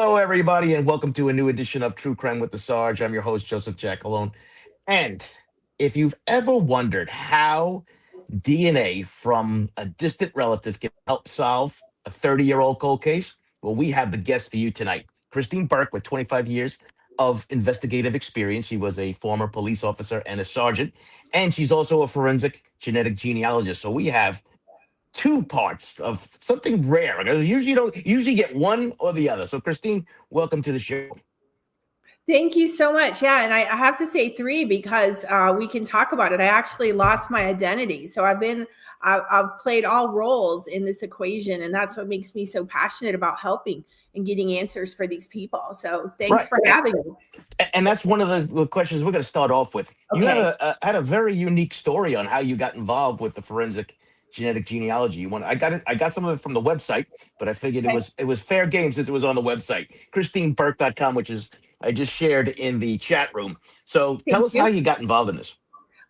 Hello, everybody, and welcome to a new edition of True Crime with the Sarge. I'm your host, Joseph Jackalone. And if you've ever wondered how DNA from a distant relative can help solve a 30-year-old cold case, well, we have the guest for you tonight. Christine Burke, with 25 years of investigative experience. She was a former police officer and a sergeant, and she's also a forensic genetic genealogist. So we have two parts of something rare. Because usually you don't usually get one or the other. So Christine, welcome to the show. Thank you so much. Yeah, and I have to say three because we can talk about it. I actually lost my identity, so I've played all roles in this equation, and that's what makes me so passionate about helping and getting answers for these people. So thanks Right. for having me. And that's one of the questions we're going to start off with. You Okay. had a very unique story on how you got involved with the forensic genetic genealogy. I got some of it from the website, but I figured Okay. it was fair game since it was on the website, christineburke.com, which is I just shared in the chat room. So tell Thank us how you. you got involved in this.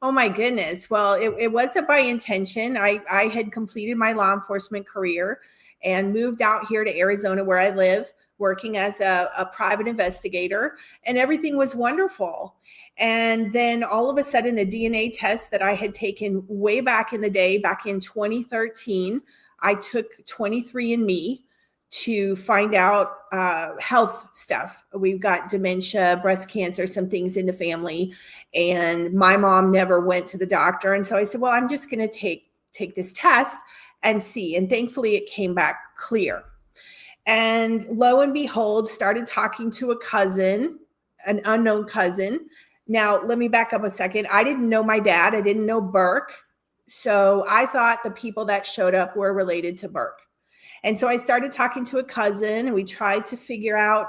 Oh my goodness. Well, it wasn't by intention. I had completed my law enforcement career and moved out here to Arizona where I live, working as a private investigator, and everything was wonderful. And then all of a sudden, a DNA test that I had taken way back in the day, back in 2013, I took 23andMe to find out health stuff. We've got dementia, breast cancer, some things in the family. And my mom never went to the doctor. And so I said, well, I'm just going to take this test and see. And thankfully it came back clear. And lo and behold, started talking to a cousin, an unknown cousin. Now, let me back up a second. I didn't know my dad. I didn't know Burke. So I thought the people that showed up were related to Burke. And so I started talking to a cousin and we tried to figure out,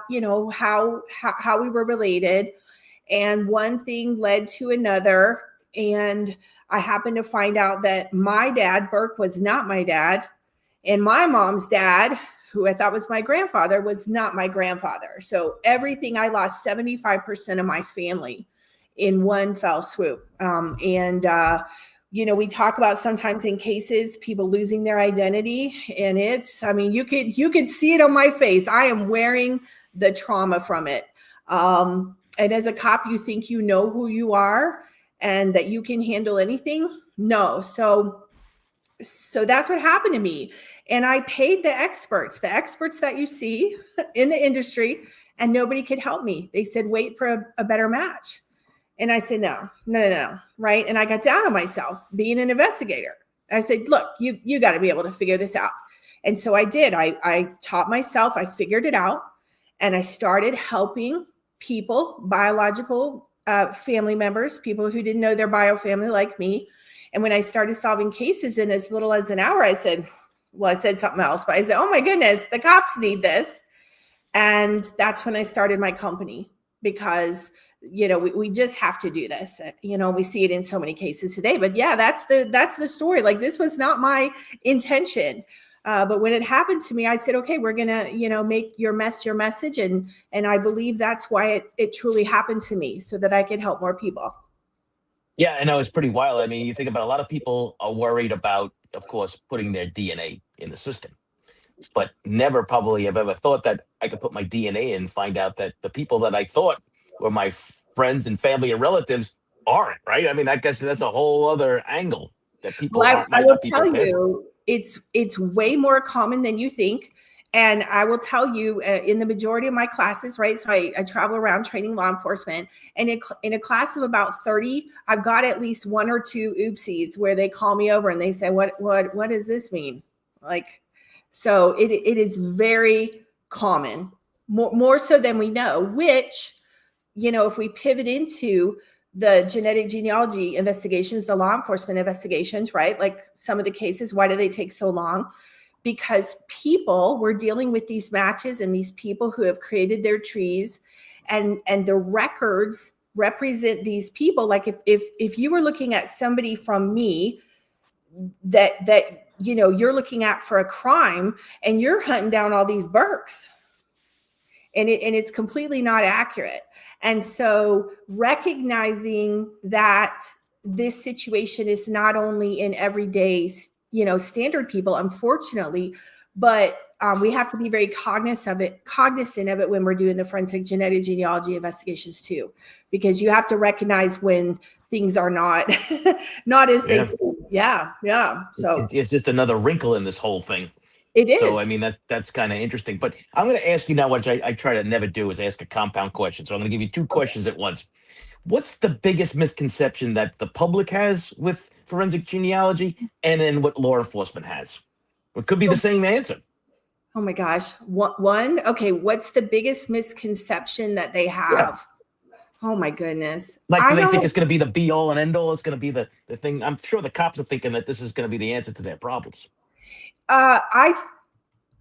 how we were related. And one thing led to another. And I happened to find out that my dad, Burke, was not my dad. And my mom's dad, who I thought was my grandfather, was not my grandfather. So everything, I lost 75% of my family in one fell swoop. We talk about sometimes in cases people losing their identity, and you could see it on my face. I am wearing the trauma from it. And as a cop, you think you know who you are and that you can handle anything. No. So that's what happened to me. And I paid the experts that you see in the industry, and nobody could help me. They said, wait for a better match. And I said, no. Right. And I got down on myself being an investigator. I said, look, you got to be able to figure this out. And so I did. I taught myself, I figured it out, and I started helping people, biological family members, people who didn't know their bio family like me. And when I started solving cases in as little as an hour, I said something else, but I said, oh my goodness, the cops need this. And that's when I started my company, because we just have to do this. We see it in so many cases today, but yeah, that's the story. Like, this was not my intention. But when it happened to me, I said, okay, we're going to, make your mess your message. And I believe that's why it truly happened to me, so that I could help more people. Yeah, I know it's pretty wild. I mean, you think about, a lot of people are worried about, of course, putting their DNA in the system, but never probably have ever thought that I could put my DNA in and find out that the people that I thought were my friends and family and relatives aren't, right? I mean, I guess that's a whole other angle that people I might will not be tell prepared for. you, it's way more common than you think. And I will tell you, in the majority of my classes, right? So I travel around training law enforcement, and in a class of about 30, I've got at least one or two oopsies where they call me over and they say, what does this mean? Like, so it is very common, more so than we know, which, if we pivot into the genetic genealogy investigations, the law enforcement investigations, right? Like, some of the cases, why do they take so long? Because we're dealing with these matches and these people who have created their trees, and the records represent these people. Like, if you were looking at somebody from me that you're looking at for a crime, and you're hunting down all these Burkes, and it's completely not accurate. And so recognizing that this situation is not only in everyday standard people, unfortunately, but we have to be very cognizant of it when we're doing the forensic genetic genealogy investigations too, because you have to recognize when things are not not as they seem. Yeah. So It's just another wrinkle in this whole thing. it So I is. mean that's kind of interesting. But I'm going to ask you now, which I try to never do, is ask a compound question. So I'm going to give you two Okay. questions at once. What's the biggest misconception that the public has with forensic genealogy, and then what law enforcement has? It could be the same answer. Oh my gosh. One. Okay. What's the biggest misconception that they Yeah. have? Oh my goodness. Like, do I they think it's don't, going to be the be all and end all? It's going to be the thing. I'm sure the cops are thinking that this is going to be the answer to their problems. I,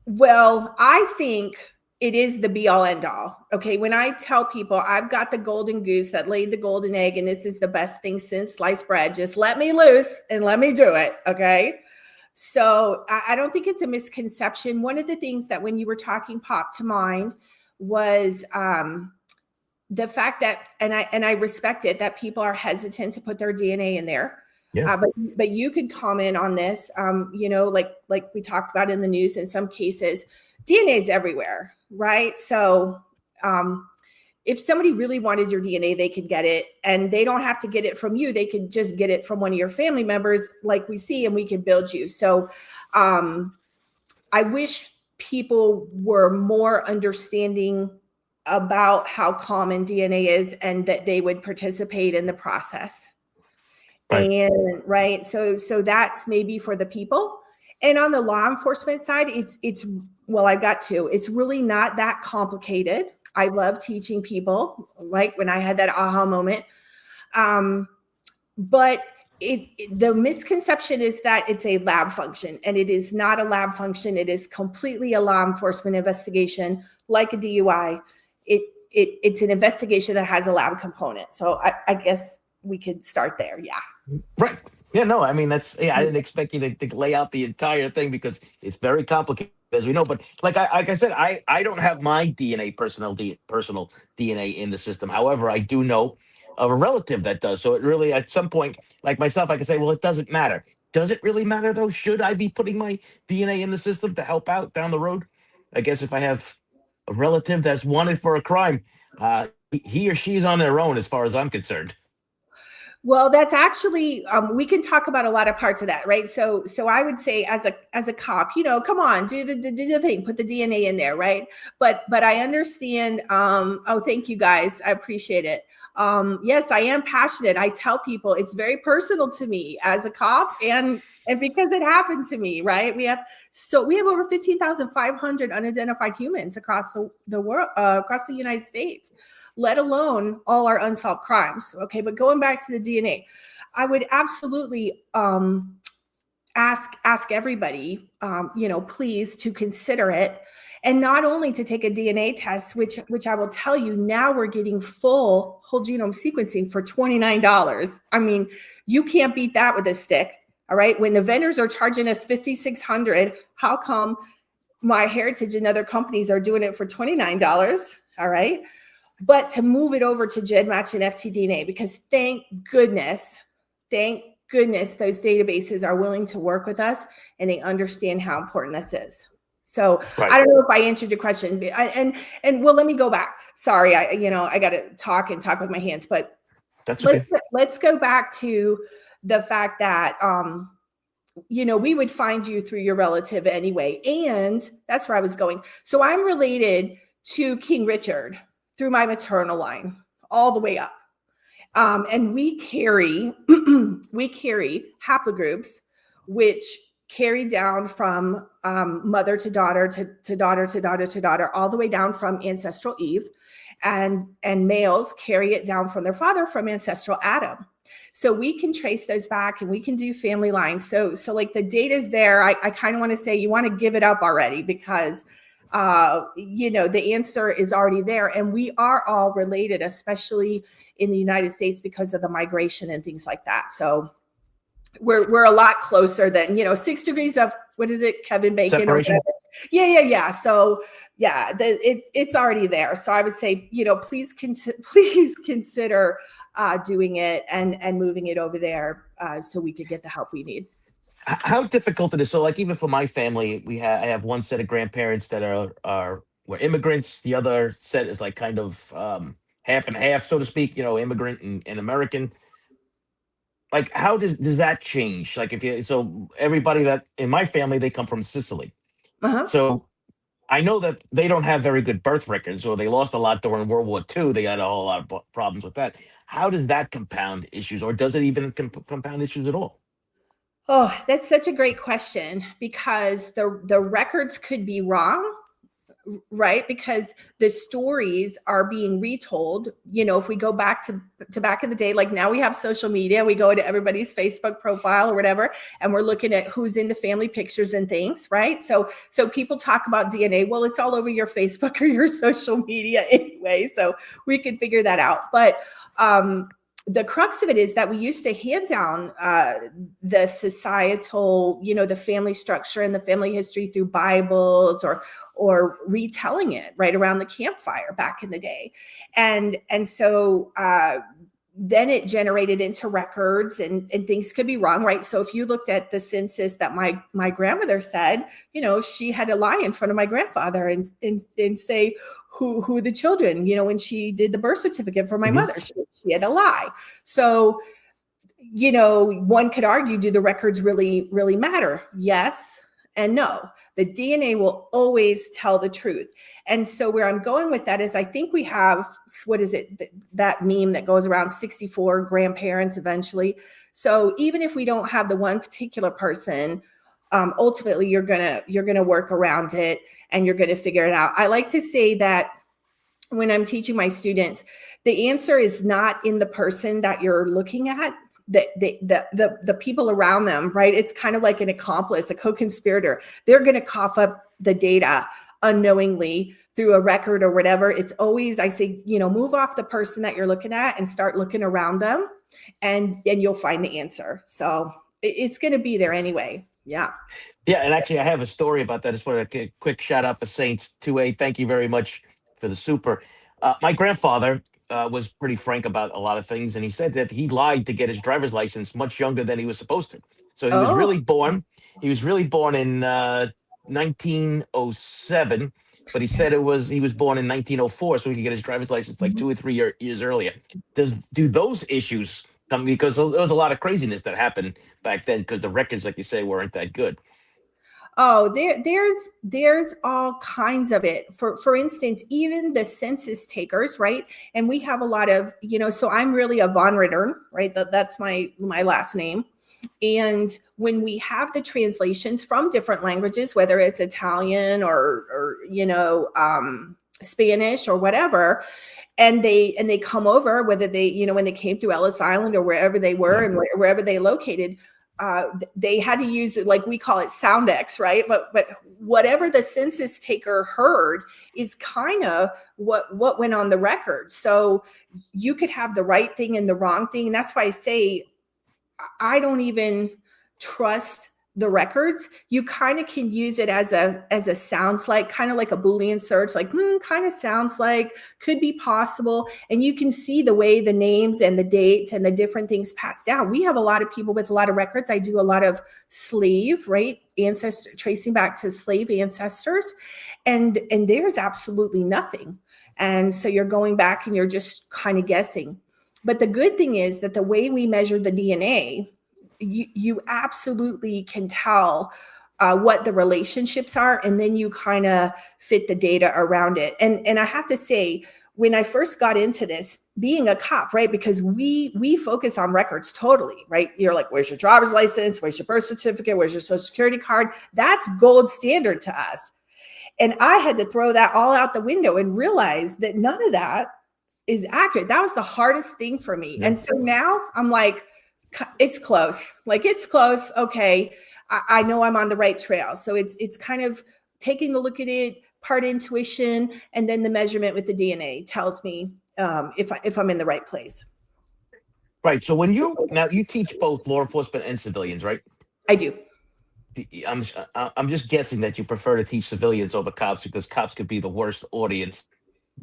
well, I think it is the be all end all. Okay. When I tell people I've got the golden goose that laid the golden egg and this is the best thing since sliced bread, just let me loose and let me do it. Okay. So I don't think it's a misconception. One of the things that when you were talking popped to mind was the fact that, and I respect it, that people are hesitant to put their DNA in there. Yeah. But you could comment on this, like we talked about in the news. In some cases, DNA is everywhere, right? So if somebody really wanted your DNA, they could get it, and they don't have to get it from you. They could just get it from one of your family members, like we see, and we can build you. So I wish people were more understanding about how common DNA is and that they would participate in the process. Right. And right, so that's maybe for the people. And on the law enforcement side, it's well, I've got two. It's really not that complicated. I love teaching people, like when I had that aha moment. But the misconception is that it's a lab function, and it is not a lab function. It is completely a law enforcement investigation, like a DUI. It's an investigation that has a lab component. So I guess we could start there. Yeah. Right. Yeah, no, I mean I didn't expect you to lay out the entire thing because it's very complicated, as we know. But like I said, I don't have my DNA personal DNA in the system. However, I do know of a relative that does. So it really, at some point, like myself, I can say, well, it doesn't matter. Does it really matter though? Should I be putting my DNA in the system to help out down the road? I guess if I have a relative that's wanted for a crime, he or she's on their own as far as I'm concerned. Well, that's actually we can talk about a lot of parts of that, right? So I would say as a cop, come on, do the thing, put the DNA in there, right? But I understand. Oh, thank you guys, I appreciate it. Yes, I am passionate. I tell people it's very personal to me as a cop, and because it happened to me, right? We have over 15,500 unidentified humans across the world, across the United States, let alone all our unsolved crimes. Okay, but going back to the DNA, I would absolutely ask everybody, please to consider it, and not only to take a DNA test, which I will tell you now we're getting full whole genome sequencing for $29. I mean, you can't beat that with a stick. All right, when the vendors are charging us $5,600, how come my heritage and other companies are doing it for $29? All right. But to move it over to GEDmatch and FTDNA, because thank goodness those databases are willing to work with us and they understand how important this is. So Right. I don't know if I answered your question, and well, let me go back. Sorry, I got to talk with my hands, but That's okay. let's go back to the fact that we would find you through your relative anyway, and that's where I was going. So I'm related to King Richard through my maternal line all the way up. And we carry haplogroups, which carry down from mother to daughter to daughter to daughter to daughter, all the way down from ancestral Eve. And males carry it down from their father, from ancestral Adam. So we can trace those back and we can do family lines. So like the data's there. I kind of want to say you want to give it up already, because the answer is already there, and we are all related, especially in the United States, because of the migration and things like that. So we're a lot closer than 6 degrees of, what is it, Kevin Bacon? Separation. Yeah. So yeah, it's already there. So I would say please consider doing it and moving it over there so we could get the help we need. How difficult it is. So, like, even for my family, I have one set of grandparents that are were immigrants. The other set is like kind of half and half, so to speak. Immigrant and American. Like, how does that change? Like, if you so everybody that in my family, they come from Sicily. Uh-huh. So I know that they don't have very good birth records, or they lost a lot during World War II. They had a whole lot of problems with that. How does that compound issues, or does it even compound issues at all? Oh, that's such a great question because the records could be wrong, right? Because the stories are being retold. If we go back to back in the day, like now we have social media, we go into everybody's Facebook profile or whatever, and we're looking at who's in the family pictures and things, right? So people talk about DNA. Well, it's all over your Facebook or your social media anyway, so we can figure that out. But the crux of it is that we used to hand down the societal, the family structure and the family history through Bibles or retelling it right around the campfire back in the day. And so then it generated into records and things could be wrong, right? So if you looked at the census that my grandmother said, she had to lie in front of my grandfather and say who the children, when she did the birth certificate for my Mhm. mother, she had to lie. So one could argue, do the records really matter? Yes and no. The DNA will always tell the truth. And so where I'm going with that is I think we have, what is it, that meme that goes around 64 grandparents eventually. So even if we don't have the one particular person, ultimately you're gonna work around it and you're gonna figure it out. I like to say that when I'm teaching my students, the answer is not in the person that you're looking at, the people around them, right? It's kind of like an accomplice, a co-conspirator. They're going to cough up the data unknowingly through a record or whatever. It's always, I say, move off the person that you're looking at and start looking around them, and you'll find the answer. So it's going to be there anyway. Yeah. Yeah, and actually, I have a story about that. I just want to quick shout out for Saints 2A. Thank you very much for the super. My grandfather was pretty frank about a lot of things, and he said that he lied to get his driver's license much younger than he was supposed to. So he was Oh. really born. He was really born in 1907, but he said he was born in 1904, so he could get his driver's license like 2 or 3 years earlier. Do those issues come because there was a lot of craziness that happened back then because the records, like you say, weren't that good. Oh, there's all kinds of it. For instance, even the census takers, right? And we have a lot of, so I'm really a von Ritter, right? That's my last name. And when we have the translations from different languages, whether it's Italian or Spanish or whatever, and they come over, whether they, when they came through Ellis Island or wherever they were and wherever they located, they had to use it, like we call it sound X, right? But whatever the census taker heard is kind of what went on the record. So you could have the right thing and the wrong thing. And that's why I say I don't even trust the records. You kind of can use it as a sounds like, kind of like a Boolean search, like kind of sounds like, could be possible. And you can see the way the names and the dates and the different things pass down. We have a lot of people with a lot of records. I do a lot of slave, right? Ancestor tracing back to slave ancestors. And there's absolutely nothing. And so you're going back and you're just kind of guessing. But the good thing is that the way we measure the DNA, you absolutely can tell what the relationships are, and then you kind of fit the data around it. And I have to say, when I first got into this, being a cop, right? Because we focus on records totally, right? You're like, where's your driver's license? Where's your birth certificate? Where's your social security card? That's gold standard to us. And I had to throw that all out the window and realize that none of that is accurate. That was the hardest thing for me. Yeah. And so now I'm like, it's close. Like it's close. Okay. I know I'm on the right trail. So it's kind of taking a look at it, part intuition, and then the measurement with the DNA tells me if I'm in the right place. Right. So now you teach both law enforcement and civilians, right? I do. I'm just guessing that you prefer to teach civilians over cops because cops could be the worst audience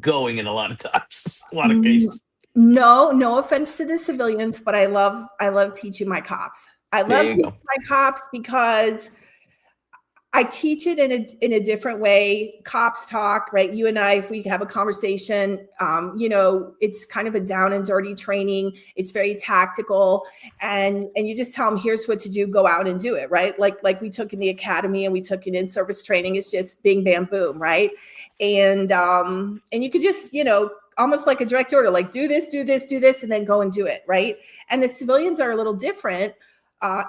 going in a lot of times, a lot of Mm, cases. No offense to the civilians, but I love teaching my cops. I There love you teaching go. my cops because I teach it in a different way. Cops talk, right? You and I, if we have a conversation, it's kind of a down and dirty training. It's very tactical, and you just tell them, here's what to do. Go out and do it, right? Like we took in the academy and we took it in service training. It's just bing bam boom, right? And you could just almost like a direct order, like do this, do this, do this, and then go and do it, right? And the civilians are a little different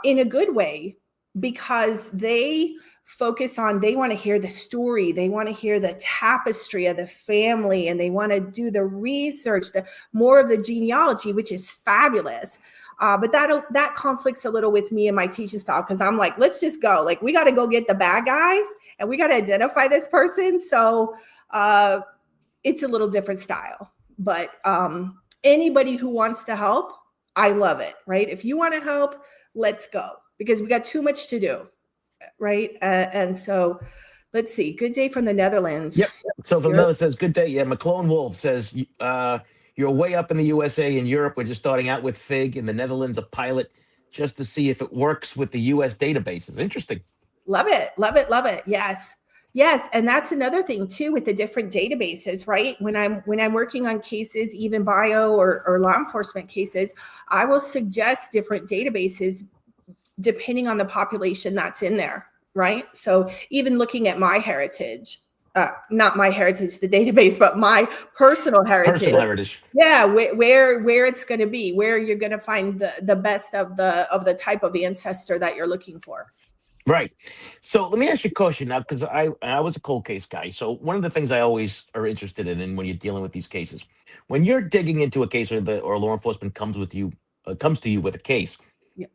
in a good way because they focus on, they want to hear the story, they want to hear the tapestry of the family, and they want to do the research, the more of the genealogy, which is fabulous. But that conflicts a little with me and my teaching style, because I'm like, let's just go, like we got to go get the bad guy and we got to identify this person. So it's a little different style. But anybody who wants to help, I love it, right? If you want to help, let's go, because we got too much to do, right? And so let's see. Good day from the Netherlands. Yep. So from Netherlands says, good day. Yeah, McClone Wolf says, you're way up in the USA. In Europe, we're just starting out with Fig. In the Netherlands, a pilot just to see if it works with the US databases. Interesting. Love it. Love it. Love it. Yes. Yes. And that's another thing too, with the different databases, right? When I'm working on cases, even bio or law enforcement cases, I will suggest different databases depending on the population that's in there, right? So even looking at my heritage, not my heritage, the database, but my personal heritage. Personal heritage. Yeah, where it's going to be, where you're going to find the best of the type of ancestor that you're looking for. Right. So let me ask you a question now, because I was a cold case guy. So one of the things I always are interested in when you're dealing with these cases, when you're digging into a case, or law enforcement comes to you with a case, Yeah.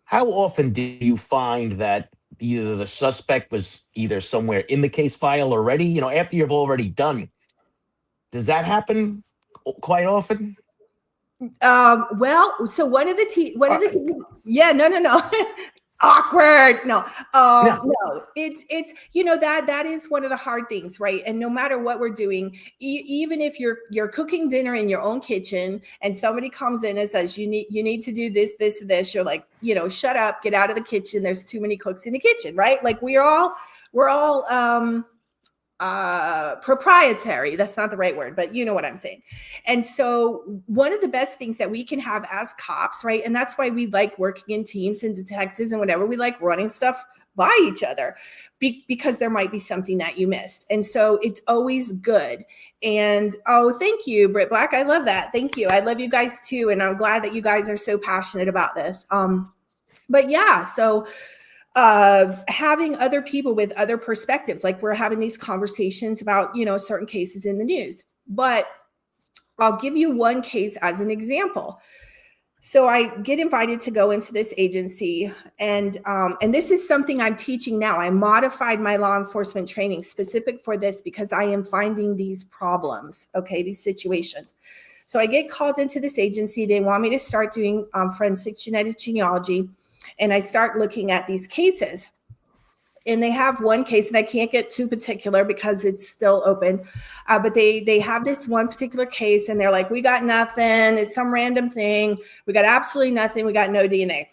how often do you find that either the suspect was either somewhere in the case file already, after you've already done? Does that happen quite often? Well, so one of the yeah, no. Awkward. No, No. no, it's that is one of the hard things, right? And no matter what we're doing, even if you're cooking dinner in your own kitchen and somebody comes in and says you need to do this, you're like, shut up, get out of the kitchen, there's too many cooks in the kitchen, right? Like we're all proprietary. That's not the right word, but you know what I'm saying. And so one of the best things that we can have as cops, right? And that's why we like working in teams and detectives and whatever, we like running stuff by each other because there might be something that you missed. And so it's always good. And thank you, Britt Black. I love that. Thank you. I love you guys too. And I'm glad that you guys are so passionate about this. But yeah, so having other people with other perspectives, like we're having these conversations about, certain cases in the news. But I'll give you one case as an example. So I get invited to go into this agency, and this is something I'm teaching now. I modified my law enforcement training specific for this because I am finding these problems, okay, these situations. So I get called into this agency. They want me to start doing forensic genetic genealogy. And I start looking at these cases, and they have one case, and I can't get too particular because it's still open. But they have this one particular case, and they're like, we got nothing. It's some random thing. We got absolutely nothing. We got no DNA.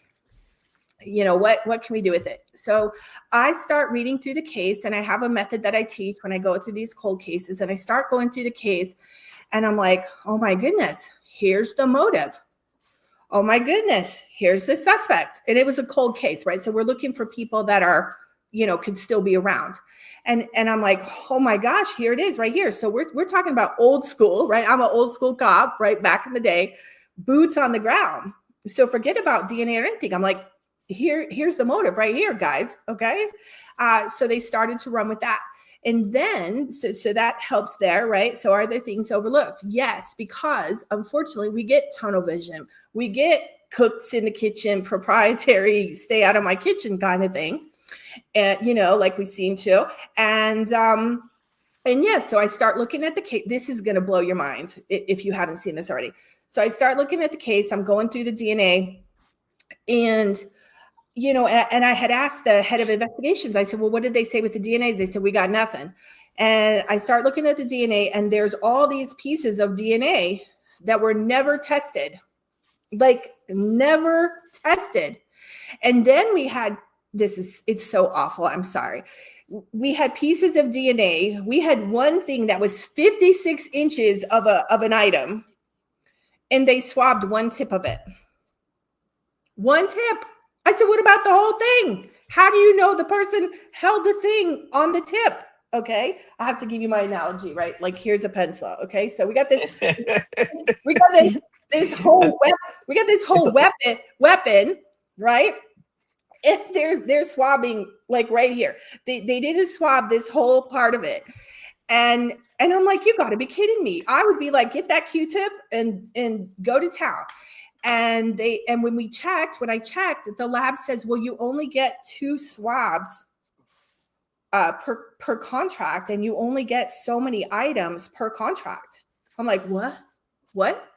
What can we do with it? So I start reading through the case, and I have a method that I teach when I go through these cold cases, and I start going through the case, and I'm like, oh my goodness, here's the motive. Oh my goodness, here's the suspect. And it was a cold case, right? So we're looking for people that are, could still be around. And I'm like, oh my gosh, here it is right here. So we're talking about old school, right? I'm an old school cop, right? Back in the day, boots on the ground. So forget about DNA or anything. I'm like, here's the motive right here, guys. Okay. So they started to run with that. And then, so that helps there, right? So are there things overlooked? Yes, because unfortunately we get tunnel vision. We get cooks in the kitchen, proprietary, stay out of my kitchen kind of thing. And, like we've seen too. And yes, so I start looking at the case. This is going to blow your mind if you haven't seen this already. So I start looking at the case. I'm going through the DNA, and and I had asked the head of investigations, I said, well, what did they say with the DNA? They said, we got nothing. And I start looking at the DNA, and there's all these pieces of DNA that were never tested, like never tested. And then we had, it's so awful. I'm sorry. We had pieces of DNA. We had one thing that was 56 inches of an item, and they swabbed one tip of it. One tip. I said, what about the whole thing? How do you know the person held the thing on the tip? Okay, I have to give you my analogy, right? Like, here's a pencil. Okay, so we got this whole weapon, right? And they're swabbing like right here. They didn't swab this whole part of it. And I'm like, you got to be kidding me. I would be like, get that Q-tip and go to town. And when I checked, the lab says, well, you only get 2 swabs per contract, and you only get so many items per contract. I'm like, what?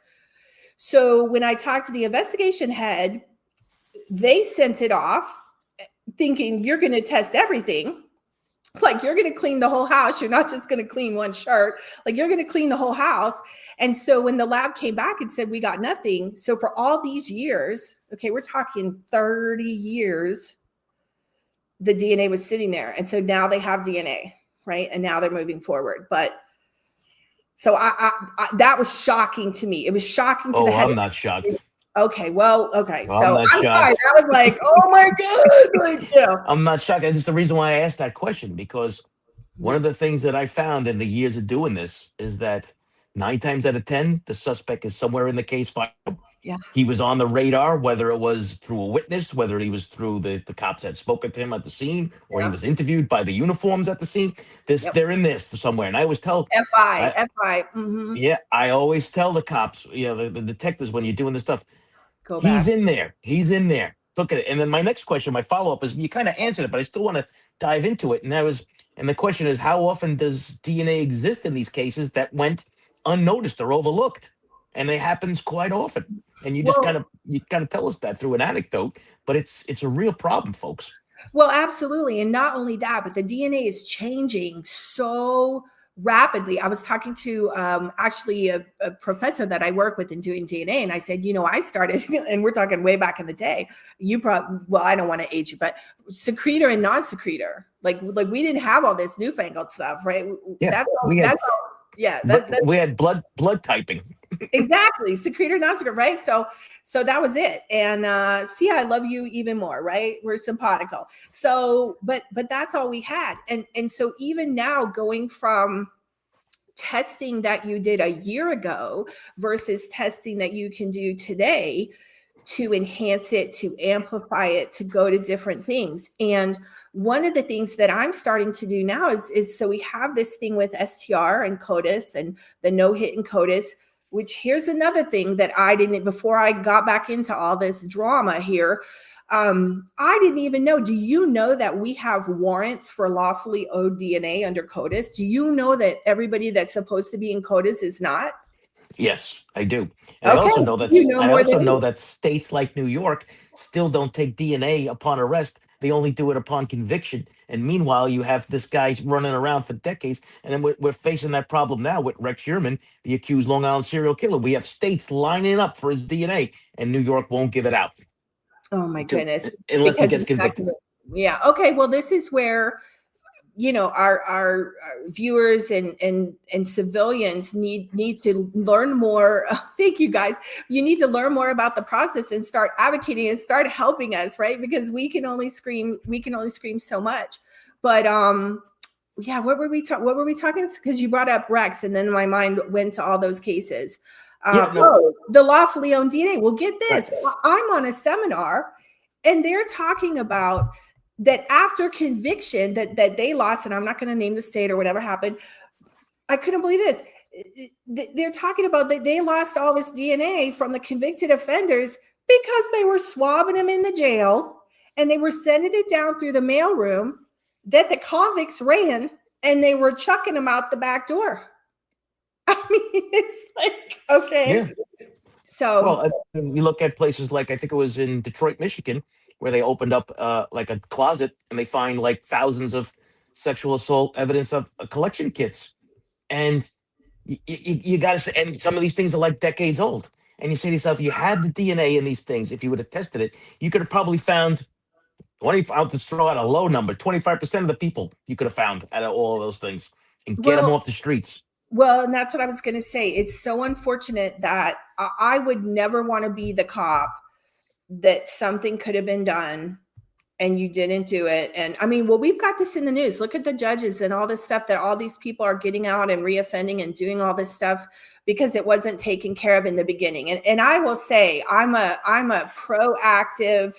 So when I talked to the investigation head, they sent it off thinking you're going to test everything. Like, you're going to clean the whole house. You're not just going to clean one shirt. Like, you're going to clean the whole house. And so when the lab came back and said, we got nothing. So for all these years, okay, we're talking 30 years, the DNA was sitting there. And so now they have DNA, right? And now they're moving forward. But so I that was shocking to me. It was shocking to the head. I'm not shocked. Okay, well, okay. Well, so I'm sorry. That was like, oh my God. Like, you know. I'm not shocked. That's the reason why I asked that question, because one of the things that I found in the years of doing this is that 9 times out of 10, the suspect is somewhere in the case file. Yeah. He was on the radar, whether it was through a witness, whether he was through the cops that spoken to him at the scene, or he was interviewed by the uniforms at the scene. They're in there for somewhere. And I always tell FI. Mm-hmm. Yeah, I always tell the cops, the detectives, when you're doing this stuff, go back. He's in there. Look at it. And then my next question, my follow-up is, you kind of answered it, but I still want to dive into it. And the question is, how often does DNA exist in these cases that went unnoticed or overlooked? And it happens quite often. And you just kind of tell us that through an anecdote, but it's a real problem, folks. Well, absolutely. And not only that, but the DNA is changing so rapidly. I was talking to actually a professor that I work with in doing DNA. And I said, I started, and we're talking way back in the day, I don't want to age you, but secretor and non-secretor, like we didn't have all this newfangled stuff, right? Yeah, we had blood typing. Exactly. Secretor, non-secretor, right? So that was it. And see, I love you even more, right? We're simpatico. So, but that's all we had. And so even now, going from testing that you did a year ago versus testing that you can do today to enhance it, to amplify it, to go to different things. And one of the things that I'm starting to do now is so we have this thing with STR and CODIS and the no hit and CODIS, which here's another thing that I didn't, before I got back into all this drama here, I didn't even know. Do you know that we have warrants for lawfully owed DNA under CODIS? Do you know that everybody that's supposed to be in CODIS is not? Yes, I do. And okay. I also know that states like New York still don't take DNA upon arrest. They only do it upon conviction. And meanwhile, you have this guy running around for decades. And then we're facing that problem now with Rex Sherman, the accused Long Island serial killer. We have states lining up for his DNA, and New York won't give it out. Oh, my goodness. Unless he gets convicted. Yeah. Okay. Well, this is where, our viewers and civilians need to learn more. Thank you, guys. You need to learn more about the process and start advocating and start helping us, right? Because we can only scream so much. But yeah, what were we talking? Because you brought up Rex, and then my mind went to all those cases. The lawfully owned DNA. Well, get this. Right. I'm on a seminar, and they're talking about that after conviction that they lost, and I'm not going to name the state or whatever happened. I couldn't believe this. They're talking about that they lost all this DNA from the convicted offenders because they were swabbing them in the jail and they were sending it down through the mailroom that the convicts ran, and they were chucking them out the back door. I mean, it's like, okay. Yeah. So you look at places like, I think it was in Detroit, Michigan, where they opened up like a closet and they find like thousands of sexual assault evidence of collection kits. And you got to say, and some of these things are like decades old. And you say to yourself, you had the DNA in these things. If you would have tested it, you could have probably found 20, I'll just throw out a low number, 25% of the people you could have found out of all of those things and get them Well, off the streets. well, and that's what I was going to say. It's so unfortunate that I would never want to be the cop that something could have been done and you didn't do it. And I mean, well, we've got this in the news. Look at the judges and all this stuff that all these people are getting out and reoffending and doing all this stuff because it wasn't taken care of in the beginning. And I will say I'm a proactive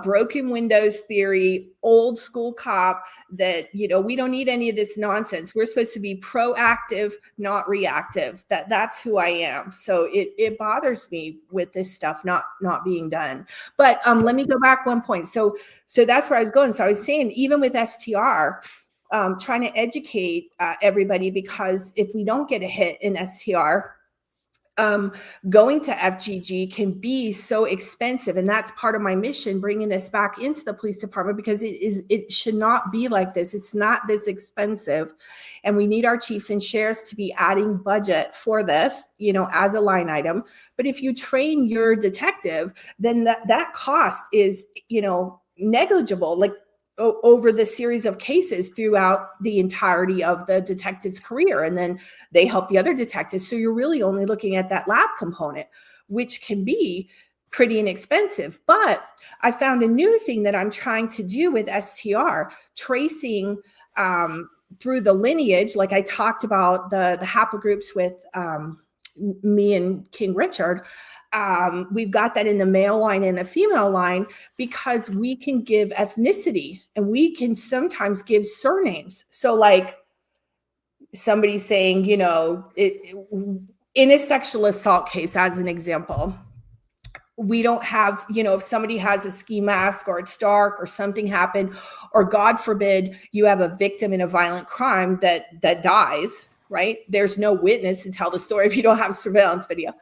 broken windows theory, old school cop that, we don't need any of this nonsense. We're supposed to be proactive, not reactive. That's who I am. So it bothers me with this stuff not being done. But let me go back one point. So that's where I was going. So I was saying, even with STR, trying to educate everybody, because if we don't get a hit in STR, going to FGG can be so expensive. And that's part of my mission, bringing this back into the police department, because it should not be like this. It's not this expensive. And we need our chiefs and sheriffs to be adding budget for this, as a line item. But if you train your detective, then that cost is, negligible. Like, over the series of cases throughout the entirety of the detective's career. And then they help the other detectives. So you're really only looking at that lab component, which can be pretty inexpensive. But I found a new thing that I'm trying to do with STR, tracing through the lineage. Like I talked about the haplogroups with me and King Richard. We've got that in the male line and the female line, because we can give ethnicity and we can sometimes give surnames. So like somebody saying, in a sexual assault case, as an example, we don't have, if somebody has a ski mask or it's dark or something happened, or God forbid, you have a victim in a violent crime that dies, right? There's no witness to tell the story if you don't have surveillance video.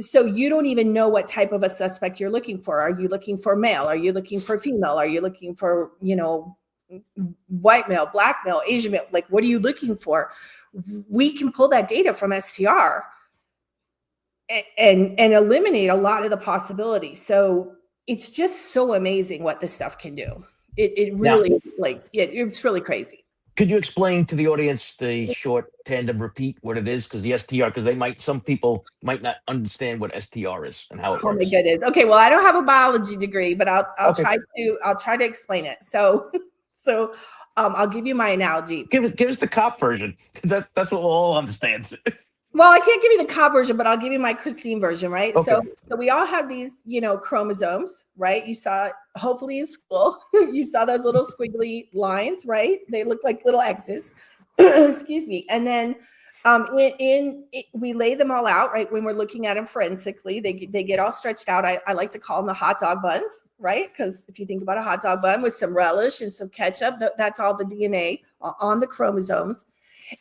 So you don't even know what type of a suspect you're looking for. Are you looking for male? Are you looking for female? Are you looking for, white male, black male, Asian male? Like, what are you looking for? We can pull that data from STR and eliminate a lot of the possibilities. So it's just so amazing what this stuff can do. It really, it's really crazy. Could you explain to the audience the short tandem repeat, what it is? Because the STR, because some people might not understand what STR is and how it works. Oh my goodness. Okay, well, I don't have a biology degree, but I'll try to explain it. So I'll give you my analogy. Give us the cop version, because that's what we'll all understand. Well, I can't give you the cop version, but I'll give you my Christine version, right? Okay. So we all have these, chromosomes, right? You saw, hopefully in school, you saw those little squiggly lines, right? They look like little X's. Excuse me. And then we lay them all out, right? When we're looking at them forensically, they get all stretched out. I like to call them the hot dog buns, right? Because if you think about a hot dog bun with some relish and some ketchup, that's all the DNA on the chromosomes.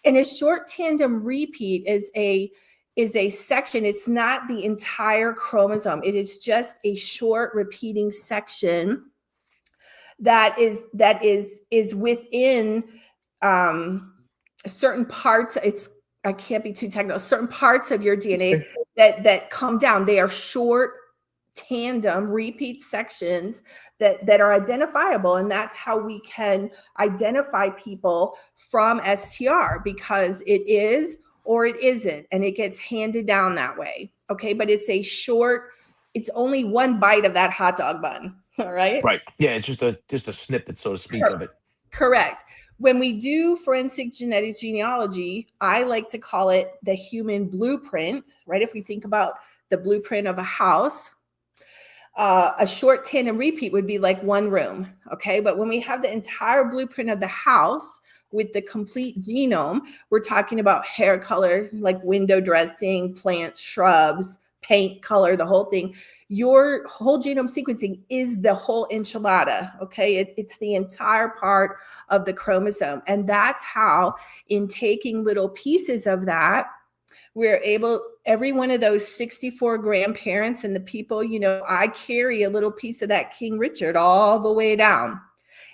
And a short tandem repeat is a section. It's not the entire chromosome. It is just a short repeating section that is within certain parts. I can't be too technical. Certain parts of your DNA that come down. They are short tandem repeat sections that are identifiable, and that's how we can identify people from STR, because it is or it isn't, and it gets handed down that way. Okay, but it's only one bite of that hot dog bun. All right. Right. Yeah, it's just a snippet, so to speak, of it. Correct. When we do forensic genetic genealogy, I like to call it the human blueprint, right? If we think about the blueprint of a house, a short tandem repeat would be like one room, okay? But when we have the entire blueprint of the house with the complete genome, we're talking about hair color, like window dressing, plants, shrubs, paint color, the whole thing. Your whole genome sequencing is the whole enchilada, okay? It's the entire part of the chromosome. And that's how, in taking little pieces of that, we're able, every one of those 64 grandparents and the people, I carry a little piece of that King Richard all the way down.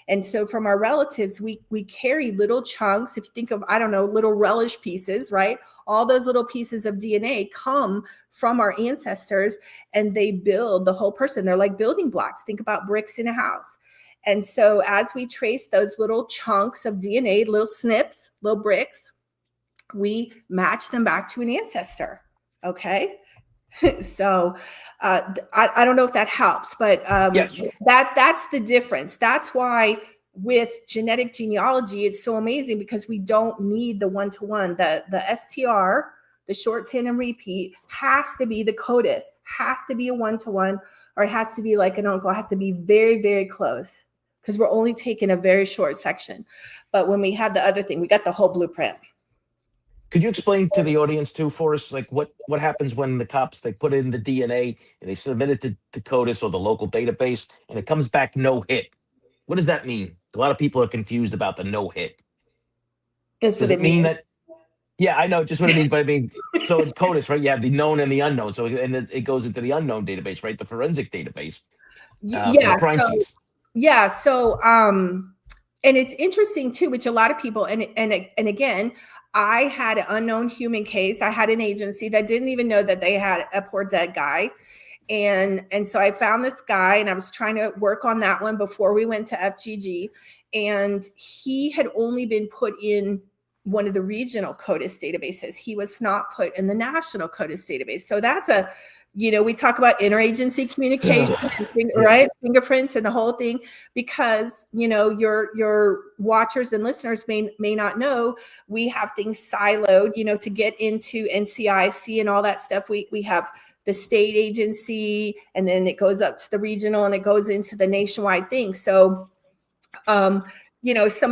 And so from our relatives, we carry little chunks. If you think of, I don't know, little relish pieces, right? All those little pieces of DNA come from our ancestors, and they build the whole person. They're like building blocks. Think about bricks in a house. And so as we trace those little chunks of DNA, little snips, little bricks, we match them back to an ancestor. Okay. So I don't know if that helps, but Yes. that's the difference. That's why with genetic genealogy, it's so amazing, because we don't need the one-to-one. The STR, the short tandem repeat, has to be the CODIS, has to be a one-to-one, or it has to be like an uncle. It has to be very, very close, because we're only taking a very short section. But when we have the other thing, we got the whole blueprint. Could you explain to the audience too for us, like what happens when the cops, they put in the DNA and they submit it to CODIS or the local database and it comes back no hit? What does that mean? A lot of people are confused about the no hit. Is what Does it it mean means. that? Yeah, I know just what it means, but I mean, so in CODIS, right? You have the known and the unknown. So and it goes into the unknown database, right? The forensic database for the Yeah. crime So scenes. yeah. So and it's interesting too, which a lot of people, and again, I had an unknown human case. I had an agency that didn't even know that they had a poor dead guy. And so I found this guy, and I was trying to work on that one before we went to FGG. And he had only been put in one of the regional CODIS databases. He was not put in the national CODIS database. So that's a, we talk about interagency communication, right? Fingerprints and the whole thing, because, your watchers and listeners may not know, we have things siloed, to get into NCIC and all that stuff. We have the state agency, and then it goes up to the regional, and it goes into the nationwide thing. So, some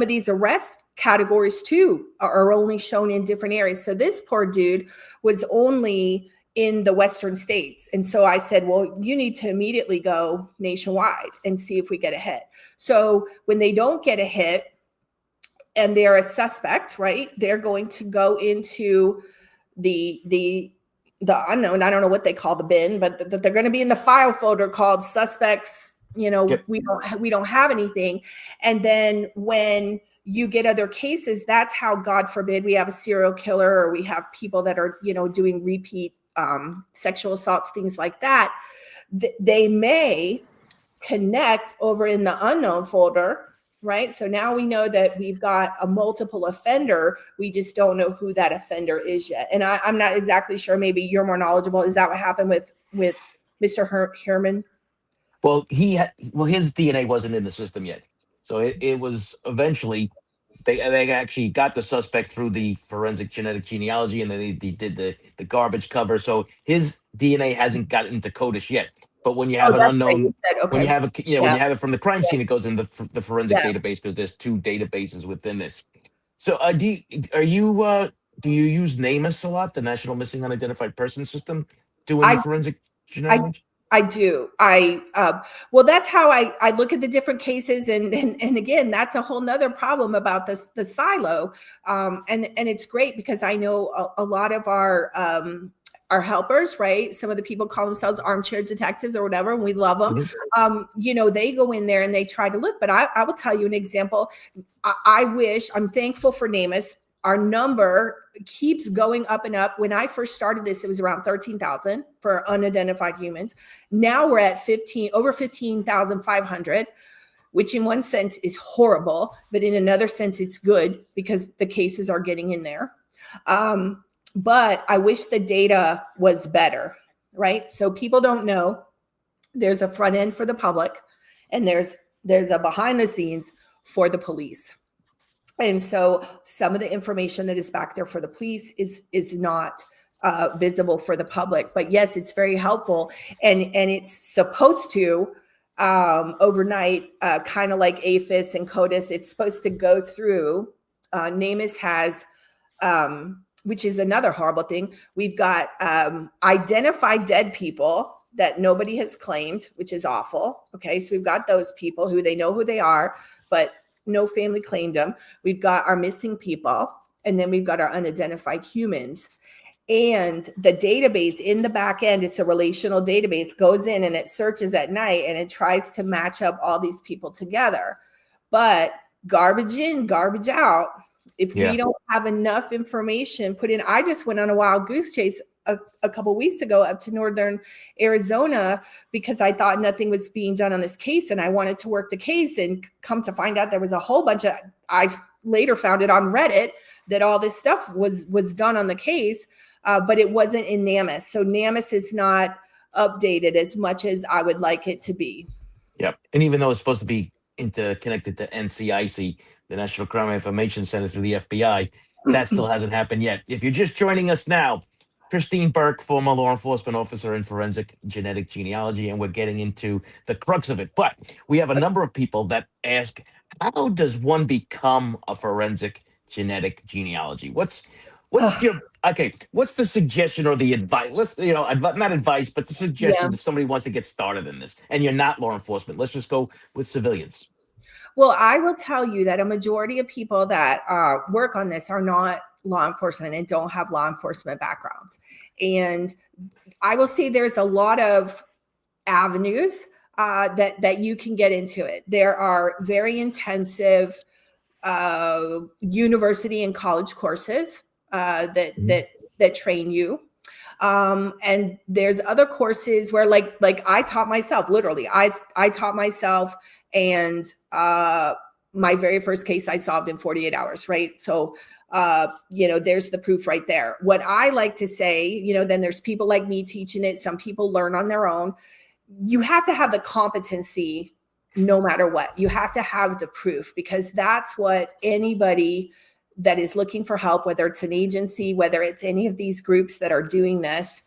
of these arrest categories too are only shown in different areas. So this poor dude was only in the Western states. And so I said, well, you need to immediately go nationwide and see if we get a hit. So when they don't get a hit and they're a suspect, right, they're going to go into the unknown. I don't know what they call the bin, but they're going to be in the file folder called suspects. Yep. We don't have anything. And then when you get other cases, that's how, God forbid, we have a serial killer, or we have people that are, doing repeat sexual assaults, things like that. They may connect over in the unknown folder, right? So now we know that we've got a multiple offender. We just don't know who that offender is yet. And I'm not exactly sure. Maybe you're more knowledgeable. Is that what happened with Mr. Herman? Well, his DNA wasn't in the system yet, so it was eventually they actually got the suspect through the forensic genetic genealogy, and then they did the garbage cover. So his DNA hasn't gotten into CODIS yet. But when you Oh, have an that's what you unknown, said. when you Okay. have when Yeah. you have it from the crime scene, it goes in the forensic Yeah. database, because there's two databases within this. So do you use NamUs a lot, the National Missing Unidentified Person System, doing the I, forensic I, genealogy? I do. Well, that's how I look at the different cases. And again, that's a whole nother problem about this, the silo. And it's great, because I know a lot of our helpers, right? Some of the people call themselves armchair detectives or whatever, and we love them. They go in there and they try to look, but I will tell you an example. I'm thankful for NamUs. Our number keeps going up and up. When I first started this, it was around 13,000 for unidentified humans. Now we're at over 15,500, which in one sense is horrible, but in another sense, it's good, because the cases are getting in there. But I wish the data was better, right? So people don't know there's a front end for the public, and there's a behind the scenes for the police. And so some of the information that is back there for the police is not visible for the public. But yes, it's very helpful, and it's supposed to overnight, kind of like APHIS and CODIS. It's supposed to go through. NamUs has, which is another horrible thing. We've got identified dead people that nobody has claimed, which is awful. Okay, so we've got those people who they know who they are, but no family claimed them. We've got our missing people, and then we've got our unidentified humans. And the database in the back end, it's a relational database, goes in and it searches at night, and it tries to match up all these people together. But garbage in, garbage out. If Yeah. we don't have enough information put in, I just went on a wild goose chase a couple weeks ago up to northern Arizona because I thought nothing was being done on this case and I wanted to work the case, and come to find out there was a whole bunch of, I later found it on Reddit that all this stuff was done on the case, but it wasn't in NamUs. So NamUs is not updated as much as I would like it to be. Yep. And even though it's supposed to be interconnected to NCIC, the National Crime Information Center through the FBI, that still hasn't happened yet. If you're just joining us now, Christine Burke, former law enforcement officer in forensic genetic genealogy, and we're getting into the crux of it. But we have a number of people that ask, how does one become a forensic genetic genealogy? What's your okay? What's the suggestion or the advice? Let's not advice, but the Yeah. suggestion if somebody wants to get started in this, and you're not law enforcement. Let's just go with civilians. Well, I will tell you that a majority of people that work on this are not law enforcement and don't have law enforcement backgrounds. And I will say there's a lot of avenues that you can get into it. There are very intensive university and college courses that train you. And there's other courses where like I taught myself, literally, I taught myself, and my very first case I solved in 48 hours, right? So there's the proof right there. What I like to say, then there's people like me teaching it. Some people learn on their own. You have to have the competency no matter what. You have to have the proof, because that's what anybody that is looking for help, whether it's an agency, whether it's any of these groups that are doing this,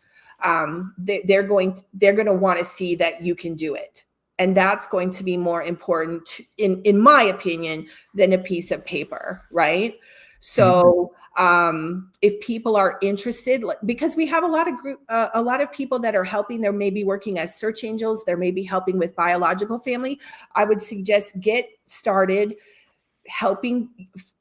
they're going to want to see that you can do it. And that's going to be more important, in my opinion, than a piece of paper, right? So if people are interested, because we have a lot of people that are helping, they're maybe working as search angels, they're maybe helping with biological family, I would suggest get started helping.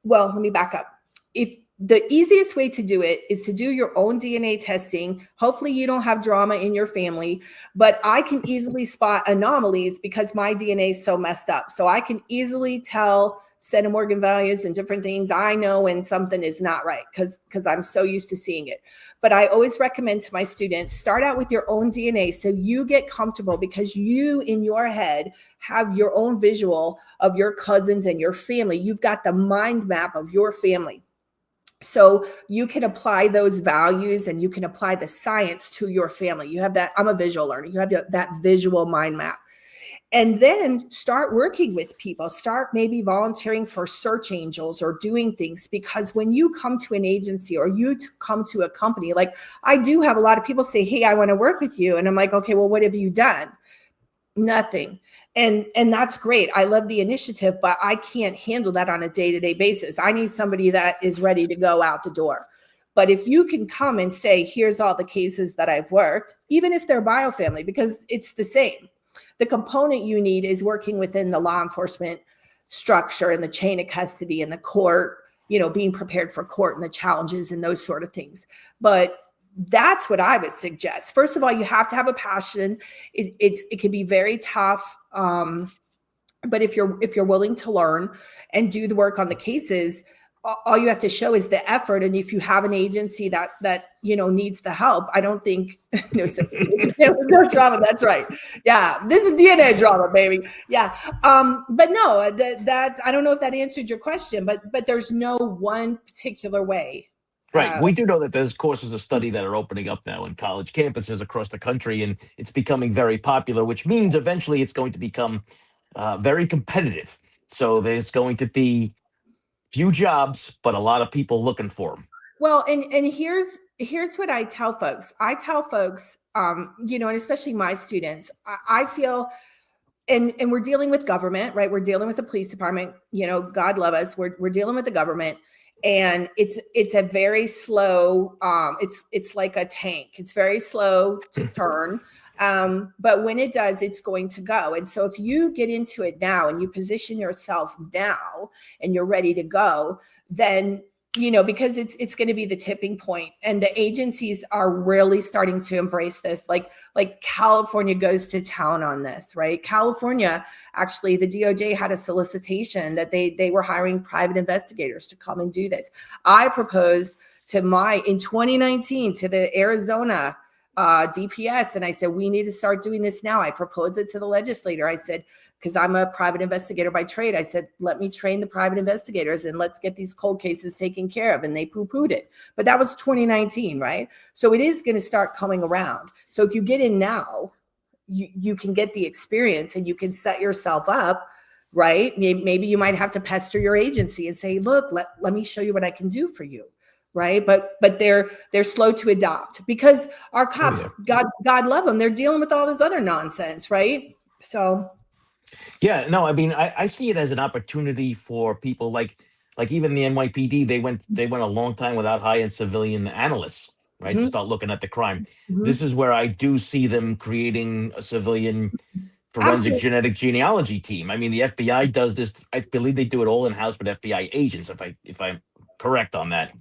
Well, let me back up. If the easiest way to do it is to do your own DNA testing. Hopefully you don't have drama in your family, but I can easily spot anomalies because my DNA is so messed up. So I can easily tell centimorgan values and different things. I know when something is not right because I'm so used to seeing it. But I always recommend to my students, start out with your own DNA so you get comfortable, because you in your head have your own visual of your cousins and your family. You've got the mind map of your family. So you can apply those values and you can apply the science to your family. You have that. I'm a visual learner. You have that visual mind map. And then start working with people. Start maybe volunteering for search angels or doing things, because when you come to an agency or you come to a company, like I do have a lot of people say, hey, I want to work with you. And I'm like, okay, well, what have you done? Nothing. And that's great. I love the initiative, but I can't handle that on a day-to-day basis. I need somebody that is ready to go out the door. But if you can come and say, here's all the cases that I've worked, even if they're biofamily, because it's the same. The component you need is working within the law enforcement structure and the chain of custody and the court, being prepared for court and the challenges and those sort of things. But that's what I would suggest. First of all, you have to have a passion. It can be very tough. But if you're willing to learn and do the work on the cases, all you have to show is the effort. And if you have an agency that needs the help, I don't think no drama. That's right. Yeah, this is DNA drama, baby. Yeah, but no, that I don't know if that answered your question, but there's no one particular way. Right. We do know that there's courses of study that are opening up now in college campuses across the country, and it's becoming very popular, which means eventually it's going to become very competitive. So there's going to be few jobs, but a lot of people looking for them. Well, and here's what I tell folks. I tell folks, and especially my students, I feel, and we're dealing with government, right? We're dealing with the police department. God love us. We're dealing with the government. And it's a very slow, it's like a tank. It's very slow to turn. But when it does, it's going to go. And so if you get into it now and you position yourself now and you're ready to go, then because it's going to be the tipping point, and the agencies are really starting to embrace this. Like California goes to town on this, right? California, actually, the DOJ had a solicitation that they were hiring private investigators to come and do this. I proposed in 2019 to the Arizona DPS, and I said, we need to start doing this now. I proposed it to the legislator. I said, because I'm a private investigator by trade, I said, let me train the private investigators and let's get these cold cases taken care of. And they poo-pooed it. But that was 2019, right? So it is going to start coming around. So if you get in now, you can get the experience and you can set yourself up, right? Maybe you might have to pester your agency and say, look, let me show you what I can do for you. Right. But they're slow to adopt because our cops, God love them, they're dealing with all this other nonsense. Right. So. Yeah, no, I mean, I see it as an opportunity for people like even the NYPD. They went a long time without hiring civilian analysts, right, to start looking at the crime. This is where I do see them creating a civilian forensic Absolutely. genetic genealogy team. I mean, the FBI does this. I believe they do it all in house with FBI agents. If I'm correct on that,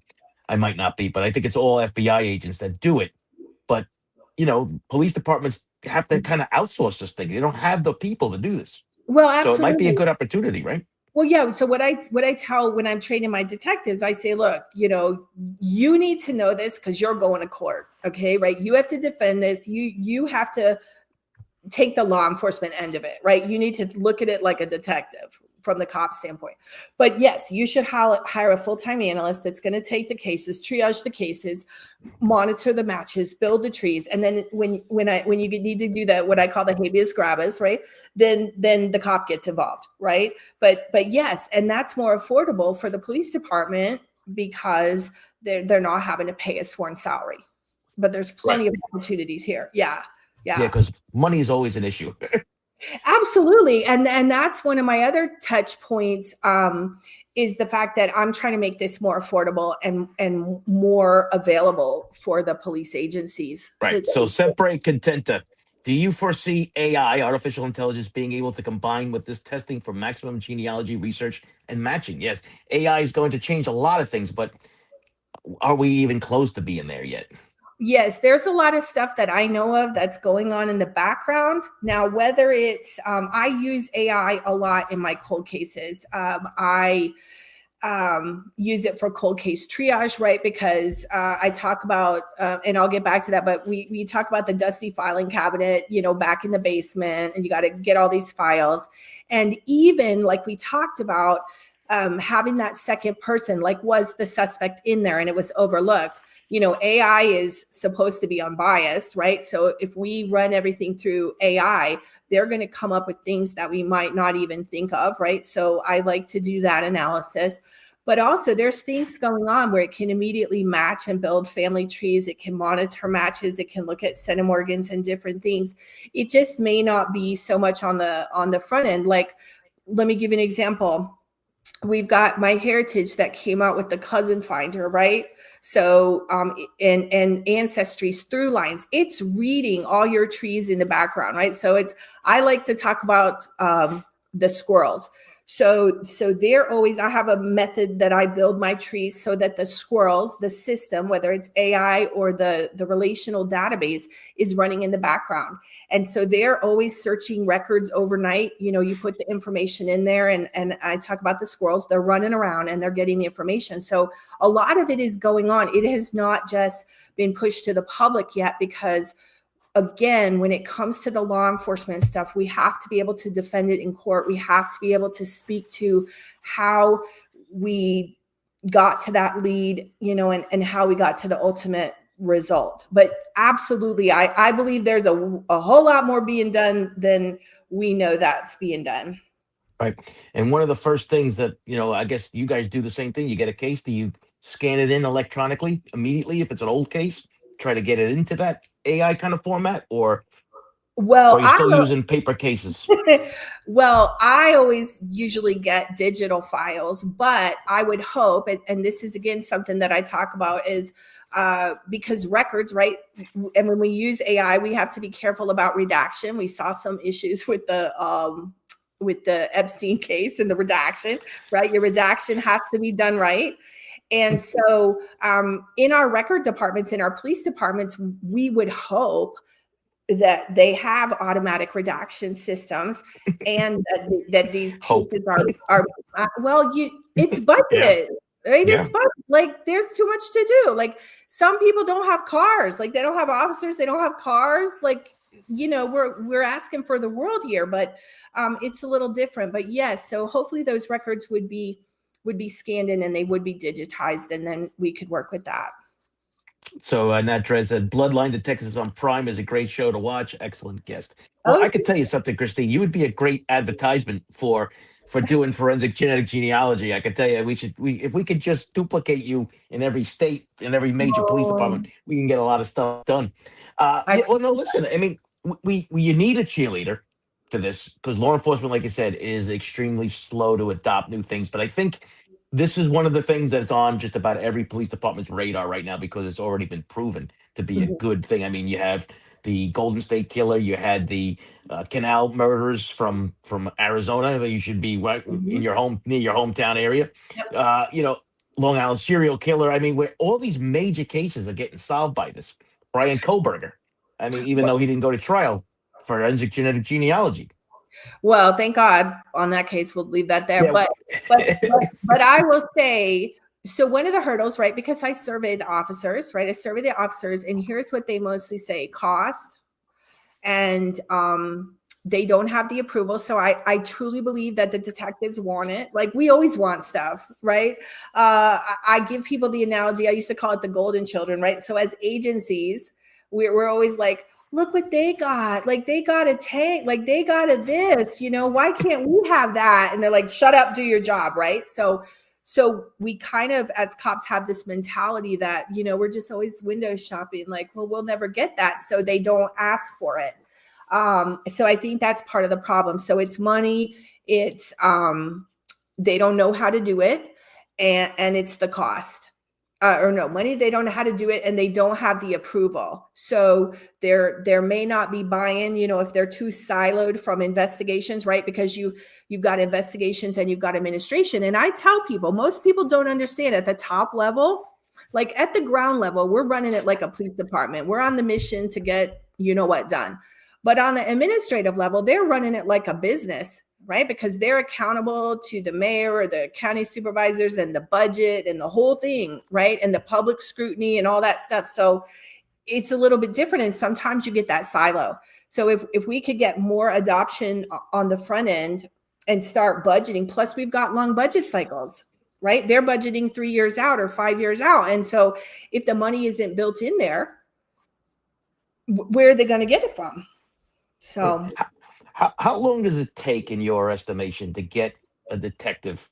I might not be, but I think it's all FBI agents that do it. But police departments have to kind of outsource this thing. They don't have the people to do this. Well, So it might be a absolutely. good opportunity, right? Well, yeah. So what I tell when I'm training my detectives, I say, look, you need to know this because you're going to court. Okay, right? You have to defend this. You have to take the law enforcement end of it, right? You need to look at it like a detective from the cop standpoint. But yes, you should hire a full-time analyst that's going to take the cases, triage the cases, monitor the matches, build the trees, and then when you need to do that, what I call the habeas corpus, right? Then the cop gets involved, right? But yes, and that's more affordable for the police department because they're not having to pay a sworn salary. But there's Right. plenty of opportunities here. Yeah. Yeah, Yeah. because money is always an issue. Absolutely. And that's one of my other touch points, is the fact that I'm trying to make this more affordable and more available for the police agencies. Right. So separe contenta. Do you foresee AI, artificial intelligence, being able to combine with this testing for maximum genealogy research and matching? Yes, AI is going to change a lot of things, but are we even close to being there yet? Yes, there's a lot of stuff that I know of that's going on in the background. Now, whether it's, I use AI a lot in my cold cases. I use it for cold case triage, right? Because I talk about, and I'll get back to that, but we talk about the dusty filing cabinet, back in the basement, and you got to get all these files. And even like we talked about, having that second person, like, was the suspect in there and it was overlooked? AI is supposed to be unbiased, right? So if we run everything through AI, they're going to come up with things that we might not even think of, right? So I like to do that analysis. But also there's things going on where it can immediately match and build family trees. It can monitor matches. It can look at centimorgans and different things. It just may not be so much on the front end. Like, let me give you an example. We've got My Heritage that came out with the cousin finder, right? So, and ancestries through lines, it's reading all your trees in the background, right? So I like to talk about the squirrels. So they're always, I have a method that I build my trees so that the squirrels, the system, whether it's AI or the relational database, is running in the background. And so they're always searching records overnight. You put the information in there, and I talk about the squirrels, they're running around and they're getting the information. So a lot of it is going on. It has not just been pushed to the public yet because, again, when it comes to the law enforcement stuff, we have to be able to defend it in court. We have to be able to speak to how we got to that lead, and how we got to the ultimate result. But absolutely, I believe there's a whole lot more being done than we know that's being done. Right. And one of the first things that, I guess you guys do the same thing. You get a case, do you scan it in electronically immediately if it's an old case? Try to get it into that AI kind of format, or Well, are you still using paper cases? Well, I always usually get digital files, but I would hope, and this is again something that I talk about, is because records, right? And when we use AI, we have to be careful about redaction. We saw some issues with the Epstein case and the redaction, right? Your redaction has to be done right. And so in our record departments, in our police departments, we would hope that they have automatic redaction systems, and that these Hope. cases are well, it's Yeah. budget, right? It's Yeah. budget. Like there's too much to do. Like some people don't have cars, like they don't have officers, they don't have cars. Like, we're asking for the world here, but it's a little different. But yes, so hopefully those records would be scanned in and they would be digitized, and then we could work with that. So Nat Dredd said, "Bloodline Detectives on Prime is a great show to watch. Excellent guest." Well, Oh, I could tell you something, Christine. You would be a great advertisement for doing forensic genetic genealogy. I could tell you, if we could just duplicate you in every state, in every major police no, department, we can get a lot of stuff done. I Yeah. Well, no, listen. I mean, you need a cheerleader for this because law enforcement, like I said, is extremely slow to adopt new things. But I think this is one of the things that's on just about every police department's radar right now because it's already been proven to be a Mhm, good thing. I mean, you have the Golden State Killer, you had the canal murders from Arizona that you should be right in mhm. your home near your hometown area. Yep. You know, Long Island serial killer. I mean, where all these major cases are getting solved by this. Brian Koberger. I mean, even though he didn't go to trial, forensic genetic genealogy. Well, thank God on that case, we'll leave that there. Yeah. But I will say, so one of the hurdles, right? Because I survey the officers, right? I survey the officers, and here's what they mostly say: cost, and they don't have the approval. So I truly believe that the detectives want it. Like we always want stuff, right? I give people the analogy. I used to call it the golden children, right? So as agencies, we're always like, look what they got. Like they got a tank, like they got a this, why can't we have that? And they're like, shut up, do your job, right? So we kind of, as cops, have this mentality that, we're just always window shopping, like, well, we'll never get that. So they don't ask for it. So I think that's part of the problem. So it's money, it's they don't know how to do it, and it's the cost. Or no, money, they don't know how to do it, and they don't have the approval. So there may not be buy-in, if they're too siloed from investigations, right? Because you've got investigations and you've got administration. And I tell people, most people don't understand at the top level, like at the ground level, we're running it like a police department. We're on the mission to get what done. But on the administrative level, they're running it like a business, right? Because they're accountable to the mayor or the county supervisors and the budget and the whole thing, right? And the public scrutiny and all that stuff. So it's a little bit different. And sometimes you get that silo. So if we could get more adoption on the front end and start budgeting, plus we've got long budget cycles, right? They're budgeting 3 years out or 5 years out. And so if the money isn't built in there, where are they going to get it from? So How long does it take, in your estimation, to get a detective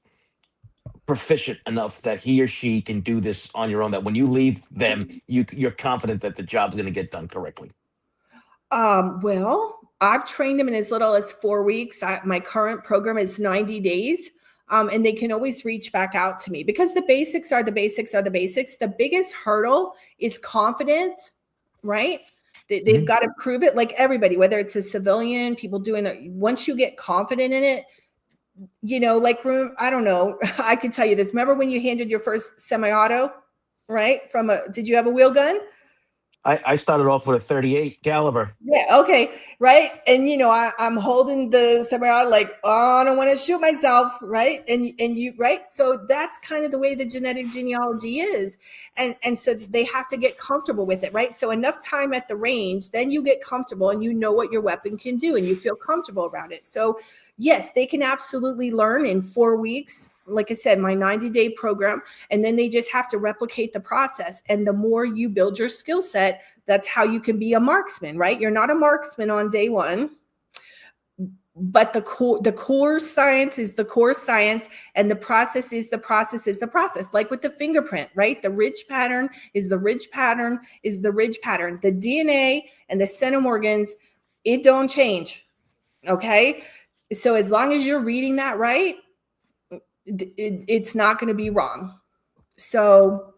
proficient enough that he or she can do this on your own? That when you leave them, you're confident that the job's going to get done correctly. Well, I've trained them in as little as 4 weeks. My current program is 90 days. And they can always reach back out to me because the basics are the basics are the basics. The biggest hurdle is confidence, right? They've Mhm. got to prove it, like everybody, whether it's a civilian, people doing it. Once you get confident in it, like, I don't know, I can tell you this. Remember when you handled your first semi-auto, right? Did you have a wheel gun? I started off with a 38 caliber. Yeah, okay, right. And I'm holding the semi-auto like, oh, I don't want to shoot myself, right? And you, right? So that's kind of the way the genetic genealogy is. And so they have to get comfortable with it, right? So enough time at the range, then you get comfortable and you know what your weapon can do and you feel comfortable around it. So yes, they can absolutely learn in 4 weeks. Like I said, my 90-day program, and then they just have to replicate the process. And the more you build your skill set, that's how you can be a marksman, right? You're not a marksman on day one, but the core science is the core science, and the process is the process is the process. Like with the fingerprint, right? The ridge pattern is the ridge pattern is the ridge pattern. The DNA and the centimorgans, it don't change. Okay. So as long as you're reading that right, it's not going to be wrong. So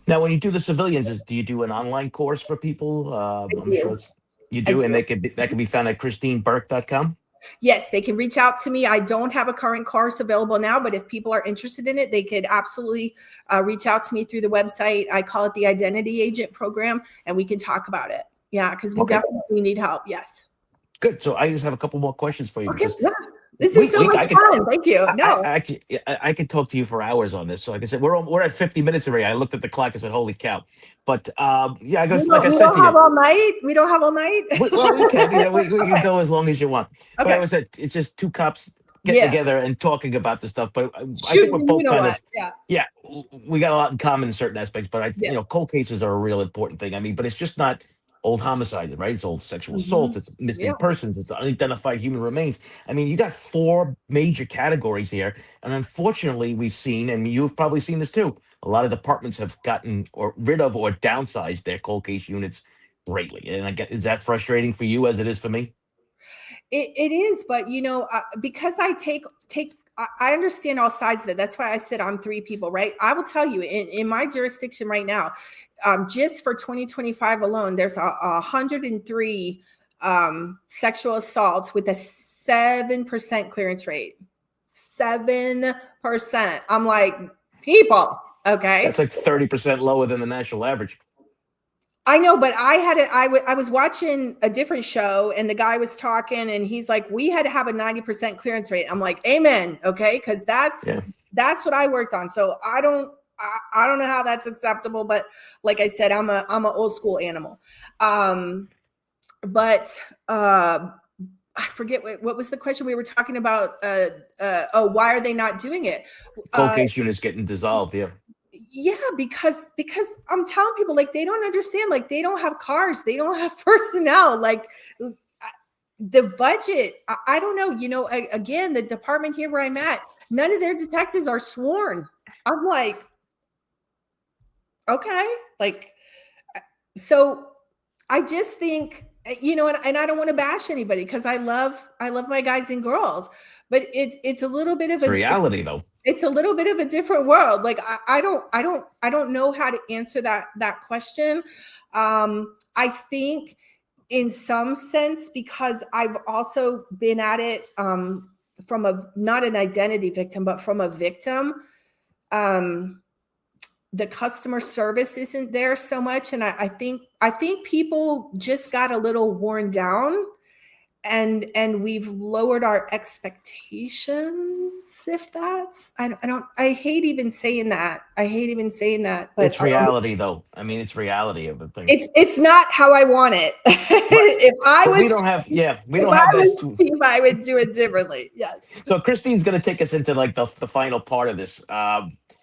Now, when you do the civilians, do you do an online course for people? I I'm sure do. it's you I do, and do. that can be found at ChristineBurke.com. Yes, they can reach out to me. I don't have a current course available now, but if people are interested in it, they could absolutely reach out to me through the website. I call it the Identity Agent Program, and we can talk about it. Yeah, because we Okay, definitely need help. Yes. good. So I just have a couple more questions for you Okay. because Yeah. This is so much I could fun. Thank you. I No. actually I could talk to you for hours on this. So like I said, we're at 50 minutes already. I looked at the clock and said, "Holy cow!" But yeah, I guess like I We said don't to you, have all night. We don't have all night. well, we can, we can go as long as you want. But I Okay. was said it's just two cops getting Yeah. together and talking about this stuff. But I think we're Shooting, you both know kind what? of, Yeah. yeah, we got a lot in common in certain aspects. But Yeah. cold cases are a real important thing. I mean, but it's just not old homicides, right? It's old sexual assault. Mhm. It's missing Yeah. persons. It's unidentified human remains. I mean, you got four major categories here, and unfortunately, we've seen, and you've probably seen this too. A lot of departments have gotten or rid of or downsized their cold case units greatly. And I get, is that frustrating for you as it is for me? It is, but because I I understand all sides of it. That's why I sit on three people, right? I will tell you in my jurisdiction right now, just for 2025 alone, there's 103 sexual assaults with a 7% clearance rate. 7%. I'm like, people, okay. That's like 30% lower than the national average. I know, but I had it. I was watching a different show, and the guy was talking, and he's like, "We had to have a 90% clearance rate." I'm like, "Amen." Okay, because Yeah. that's what I worked on. So I don't know how that's acceptable, but like I said, I'm a old school animal. But I forget what was the question we were talking about. Oh, why are they not doing it? Cold Uh, case units getting dissolved. Yeah. yeah, because I'm telling people, like, they don't understand, like, they don't have cars, they don't have personnel, like the budget. I don't know, again, the department here where I'm at, none of their detectives are sworn. I'm like, okay, like, so I just think, and I don't want to bash anybody because I love my guys and girls, but it's a little bit of It's a reality though. it's a little bit of a different world. Like, I don't know how to answer that question. I think in some sense, because I've also been at it from a not an identity victim, but from a victim. Um, the customer service isn't there so much, and I think people just got a little worn down, and we've lowered our expectations. If that's, I hate even saying that. But It's reality though. I mean, it's reality of the thing. it's not how I want it. Right. if I But we was don't have, yeah, we if don't I have that. was chief, I would do it differently. Yes. So Christine's going to take us into like the final part of this,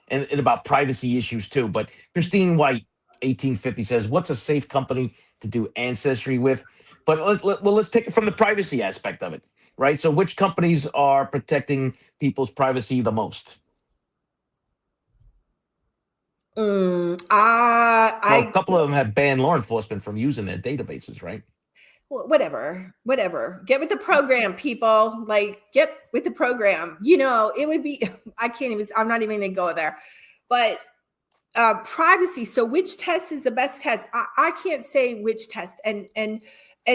and about privacy issues too. But Christine White, 1850 says, "What's a safe company to do ancestry with?" But let's take it from the privacy aspect of it, right? So which companies are protecting people's privacy the most? Well, a I couple of them have banned law enforcement from using their databases, right? whatever. Get with the program, people. Like, get with the program. It would be. I can't even. I'm not even gonna go there. But privacy. So, which test is the best test? I can't say which test. And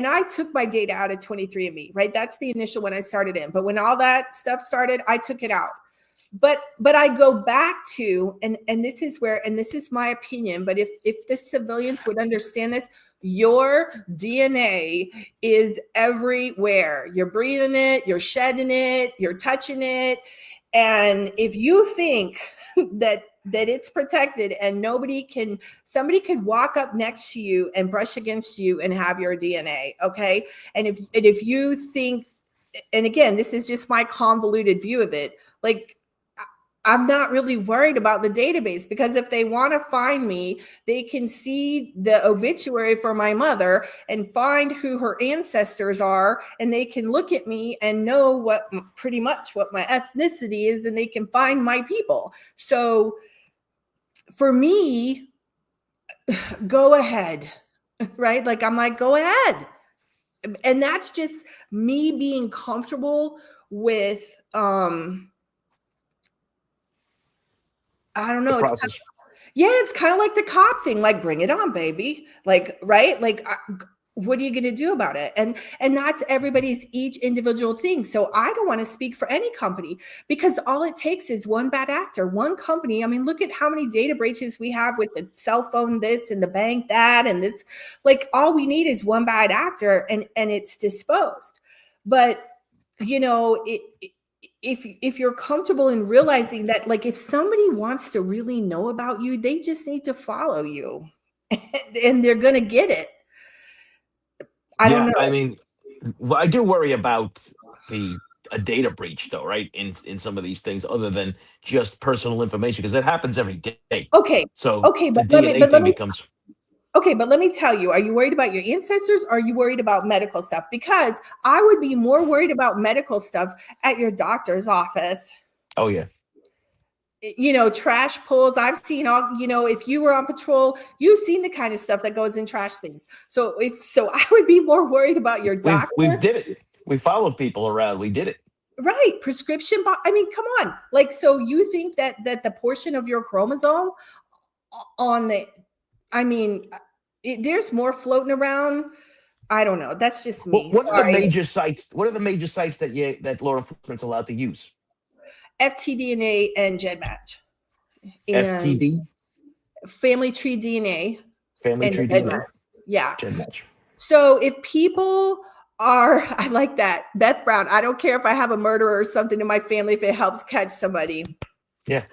I took my data out of 23andMe. Right, that's the initial when I started in. But when all that stuff started, I took it out. But I go back to, and this is where, and this is my opinion, but if the civilians would understand this, your DNA is everywhere. You're breathing it, you're shedding it, you're touching it. And if you think that it's protected and somebody could walk up next to you and brush against you and have your DNA, okay? And if you think, and again, this is just my convoluted view of it, like, I'm not really worried about the database, because if they want to find me, they can see the obituary for my mother and find who her ancestors are, and they can look at me and know pretty much what my ethnicity is, and they can find my people. So for me, go ahead, right? Like, I'm like, go ahead. And that's just me being comfortable with I don't The know. process. It's kind of like the cop thing. Like, bring it on, baby. Like, right? Like, what are you going to do about it? And that's everybody's each individual thing. So I don't want to speak for any company, because all it takes is one bad actor, one company. I mean, look at how many data breaches we have with the cell phone this and the bank that and this. Like, all we need is one bad actor, and it's disposed. But if you're comfortable in realizing that, like, if somebody wants to really know about you, they just need to follow you and they're going to get it. I don't Yeah, know. I mean, well, I do worry about the a data breach, though, right? In some of these things, other than just personal information, because it happens every day. Okay. So Okay, the DNA thing becomes. but let me tell you, are you worried about your ancestors, or are you worried about medical stuff? Because I would be more worried about medical stuff at your doctor's office. Oh yeah. Trash pulls. I've seen all, if you were on patrol, you've seen the kind of stuff that goes in trash things. So I would be more worried about your We've doctor. did it. We followed people around. We did it. Right. Prescription. I mean, come on. Like, so you think that the portion of your chromosome on I mean, there's more floating around. I don't know. That's just me. What are the Sorry. major sites? What are the major sites that law enforcement's allowed to use? FTDNA and GEDmatch and FTD, family tree DNA family and tree GEDmatch. DNA, Yeah. gen match. So if people are, I like that. Beth Brown, I don't care if I have a murderer or something in my family if it helps catch somebody. Yeah.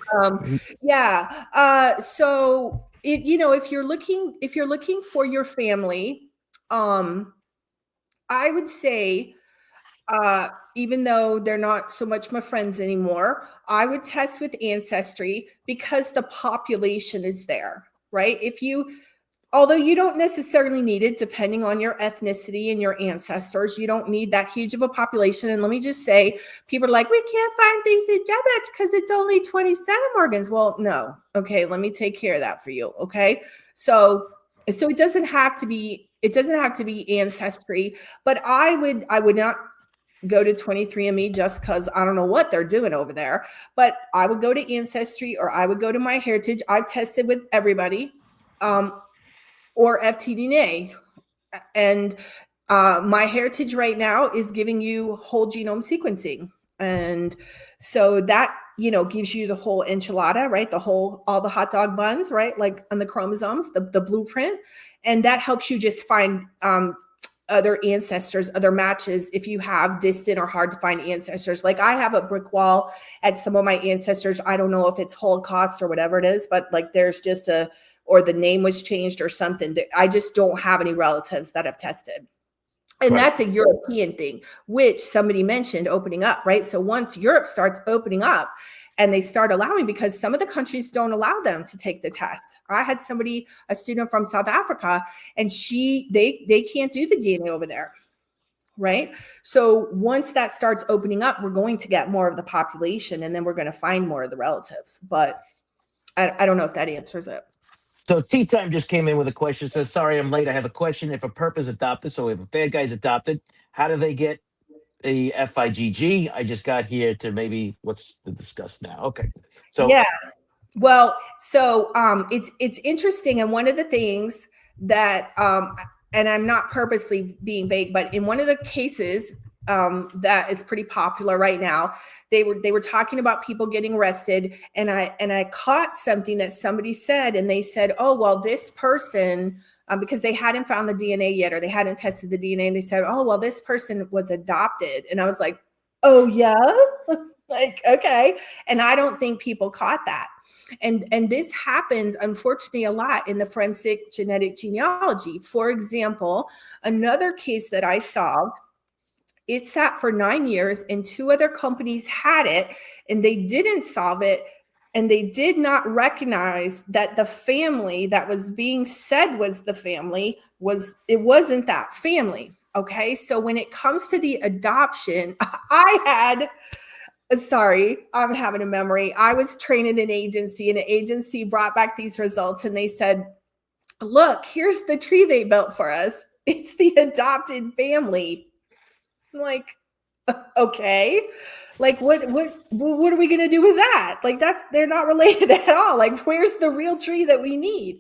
Yeah. So if you're looking for your family, I would say, even though they're not so much my friends anymore, I would test with Ancestry because the population is there, right? Although you don't necessarily need it, depending on your ethnicity and your ancestors, you don't need that huge of a population. And let me just say, people are like, we can't find things in GEDmatch because it's only 27 organs. Well, no. Okay, let me take care of that for you. Okay. So it doesn't have to be Ancestry, but I would not go to 23andMe just because I don't know what they're doing over there. But I would go to Ancestry, or I would go to MyHeritage. I've tested with everybody. Or FTDNA. And MyHeritage right now is giving you whole genome sequencing. And so that, gives you the whole enchilada, right? All the hot dog buns, right? Like on the chromosomes, the blueprint. And that helps you just find other ancestors, other matches, if you have distant or hard to find ancestors. Like, I have a brick wall at some of my ancestors. I don't know if it's Holocaust or whatever it is, but like, there's just or the name was changed or something. I just don't have any relatives that have tested. And Right. that's a European thing, which somebody mentioned opening up, right? So once Europe starts opening up and they start allowing, because some of the countries don't allow them to take the test. I had a student from South Africa, and they can't do the DNA over there. Right. So once that starts opening up, we're going to get more of the population, and then we're going to find more of the relatives. But I don't know if that answers it. So Tea Time just came in with a question. Says, "Sorry, I'm late. I have a question. If a perp is adopted, so if a bad guy is adopted, how do they get the FIGG? I just got here to maybe what's to discuss now. Okay, so Yeah. Well, so it's interesting, and one of the things that and I'm not purposely being vague, but in one of the cases that is pretty popular right now, they were talking about people getting arrested, and I caught something that somebody said, and they said, oh, well, this person, because they hadn't found the DNA yet, or they hadn't tested the DNA, and they said, oh, well, this person was adopted. And I was like, oh yeah. Like, okay. And I don't think people caught that. And this happens, unfortunately, a lot in the forensic genetic genealogy. For example, another case that I solved, it sat for 9 years, and 2 other companies had it, and they didn't solve it. And they did not recognize that the family that was being said was the family it wasn't that family. Okay. So when it comes to the adoption, sorry, I'm having a memory. I was trained in an agency, and an agency brought back these results, and they said, look, here's the tree they built for us. It's the adopted family. I'm like, okay. Like, what are we going to do with that? Like, they're not related at all. Like, where's the real tree that we need?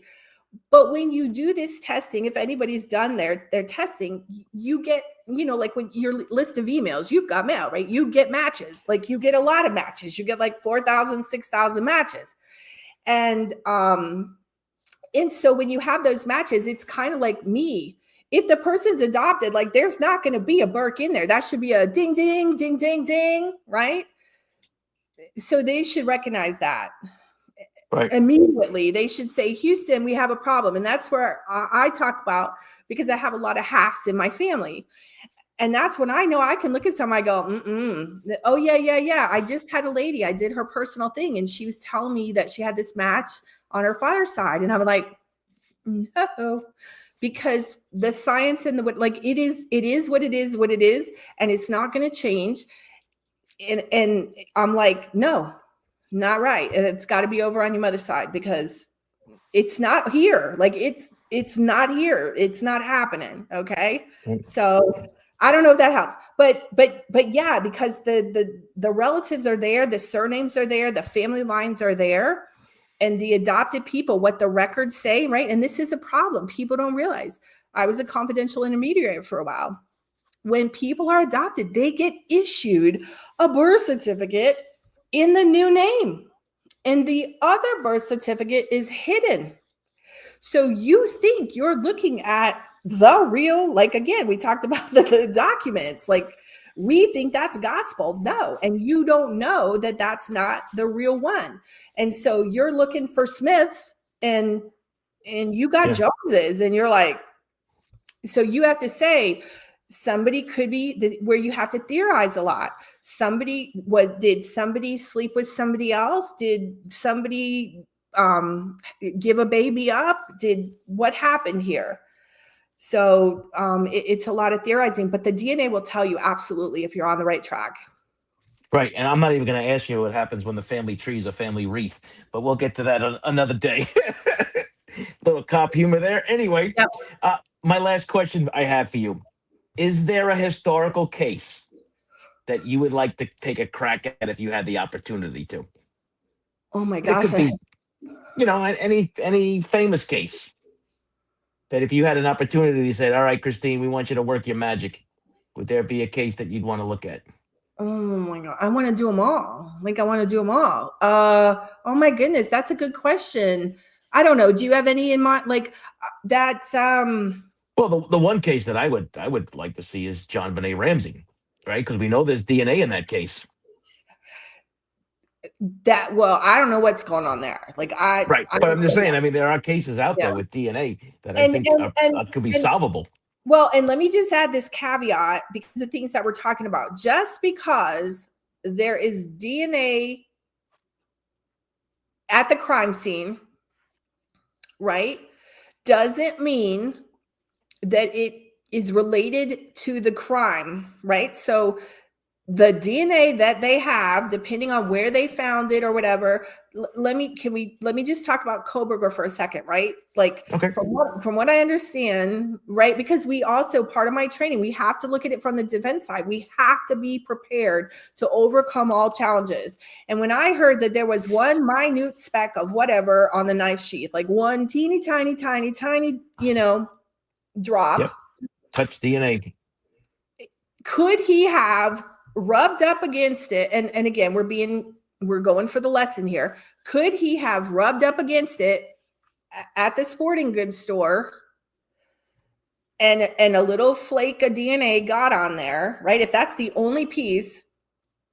But when you do this testing, if anybody's done their testing, you get, like when your list of emails, you've got mail, right? You get matches, like you get a lot of matches. You get like 4,000, 6,000 matches. And so when you have those matches, it's kind of like me. If the person's adopted, like there's not going to be a Burke in there. That should be a ding, ding, ding, ding, ding, right? So they should recognize that. Right. Immediately. They should say, Houston, we have a problem. And that's where I talk about, because I have a lot of halves in my family. And that's when I know I can look at someone, I go, oh, yeah. I just had a lady, I did her personal thing. And she was telling me that she had this match on her father's side. And I was like, no, because the science and it is what it is, and it's not going to change. And I'm like, no, not right. And it's got to be over on your mother's side, because it's not here. Like it's not here. It's not happening. Okay. So I don't know if that helps, but yeah, because the relatives are there, the surnames are there, the family lines are there, and the adopted people, what the records say, right? And this is a problem. People don't realize. I was a confidential intermediary for a while. When people are adopted, they get issued a birth certificate in the new name, and the other birth certificate is hidden. So you think you're looking at the real, like, again, we talked about the documents, like we think that's gospel. No. And you don't know that that's not the real one. And so you're looking for Smiths, and you got Joneses, and you're like, so you have to say, somebody could be where you have to theorize a lot. Did somebody sleep with somebody else? Did somebody give a baby up? What happened here? So it's a lot of theorizing, but the DNA will tell you absolutely if you're on the right track. Right. And I'm not even going to ask you what happens when the family tree is a family wreath, but we'll get to that another day. Little cop humor there. Anyway, Yep. My last question I have for you: is there a historical case that you would like to take a crack at if you had the opportunity to? Oh my It gosh. could be, any famous case that if you had an opportunity, said, "All right, Christine, we want you to work your magic." Would there be a case that you'd want to look at? Oh my God. I want to do them all. Like I want to do them all. Oh my goodness. That's a good question. I don't know. Do you have any in mind? Like that's, Well, the one case that I would like to see is John Benet Ramsey, right? Because we know there's DNA in that case. well, I don't know what's going on there. Like Right. But I'm just saying, I mean, there are cases out Yeah. there with DNA that I And, think could be and solvable. well, and let me just add this caveat, because of things that we're talking about. Just because there is DNA at the crime scene, right, doesn't mean that it is related to the crime, right? So the DNA that they have, depending on where they found it or whatever, let me just talk about Koberger for a second, right? Like Okay. from what I understand, right? Because we also, part of my training, we have to look at it from the defense side. We have to be prepared to overcome all challenges. And when I heard that there was one minute speck of whatever on the knife sheath, like one teeny tiny, drop. Yep. Touch DNA. Could he have rubbed up against it? And again, we're going for the lesson here. Could he have rubbed up against it at the sporting goods store, and a little flake of DNA got on there, right? If that's the only piece,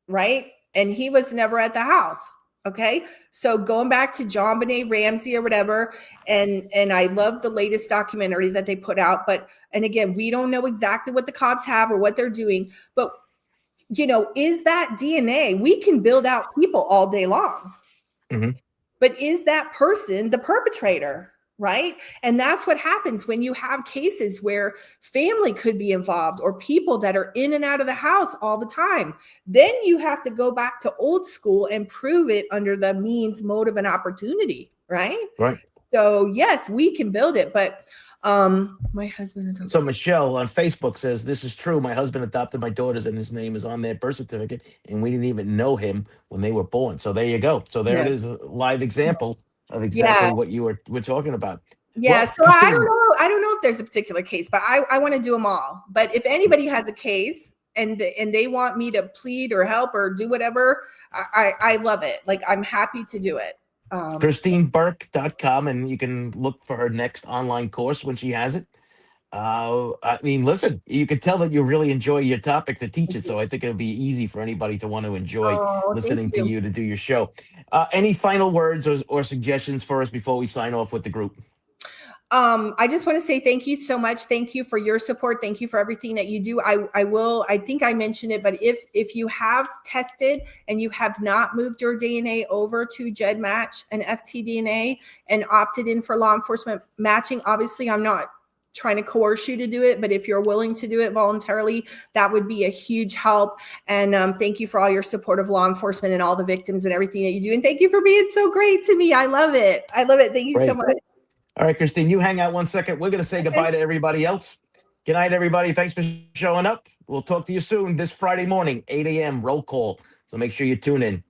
right? And he was never at the house. Okay. So going back to John Benet Ramsey or whatever, and I love the latest documentary that they put out, and again, we don't know exactly what the cops have or what they're doing, but is that DNA? We can build out people all day long, but is that person the perpetrator? Right. And that's what happens when you have cases where family could be involved, or people that are in and out of the house all the time. Then you have to go back to old school and prove it under the means, motive, and opportunity. Right. Right. So yes, we can build it, but my husband. So Michelle on Facebook says, "This is true. My husband adopted my daughters, and his name is on their birth certificate, and we didn't even know him when they were born." So there you go. So there it is, a live example of exactly what we're talking about. Yeah, Well, so I don't Christine, know. I don't know if there's a particular case, but I want to do them all. But if anybody has a case and they want me to plead or help or do whatever, I love it. Like I'm happy to do it. ChristineBurke.com, and you can look for her next online course when she has it. I mean, listen, you can tell that you really enjoy your topic to teach Thank it. you. So I think it'll be easy for anybody to want to enjoy Oh, thank listening to you. you to do your show. Any final words or suggestions for us before we sign off with the group? I just want to say thank you so much. Thank you for your support. Thank you for everything that you do. I think I mentioned it, but if you have tested and you have not moved your DNA over to GEDmatch and FTDNA and opted in for law enforcement matching, obviously I'm not trying to coerce you to do it, but if you're willing to do it voluntarily, that would be a huge help. And thank you for all your support of law enforcement and all the victims and everything that you do. And thank you for being so great to me. I love it. I love it. Thank you so Great. much. All right, Christine, you hang out 1 second. We're going to say Okay. goodbye to everybody else. Good night, everybody. Thanks for showing up. We'll talk to you soon this Friday morning, 8 a.m. roll call. So make sure you tune in.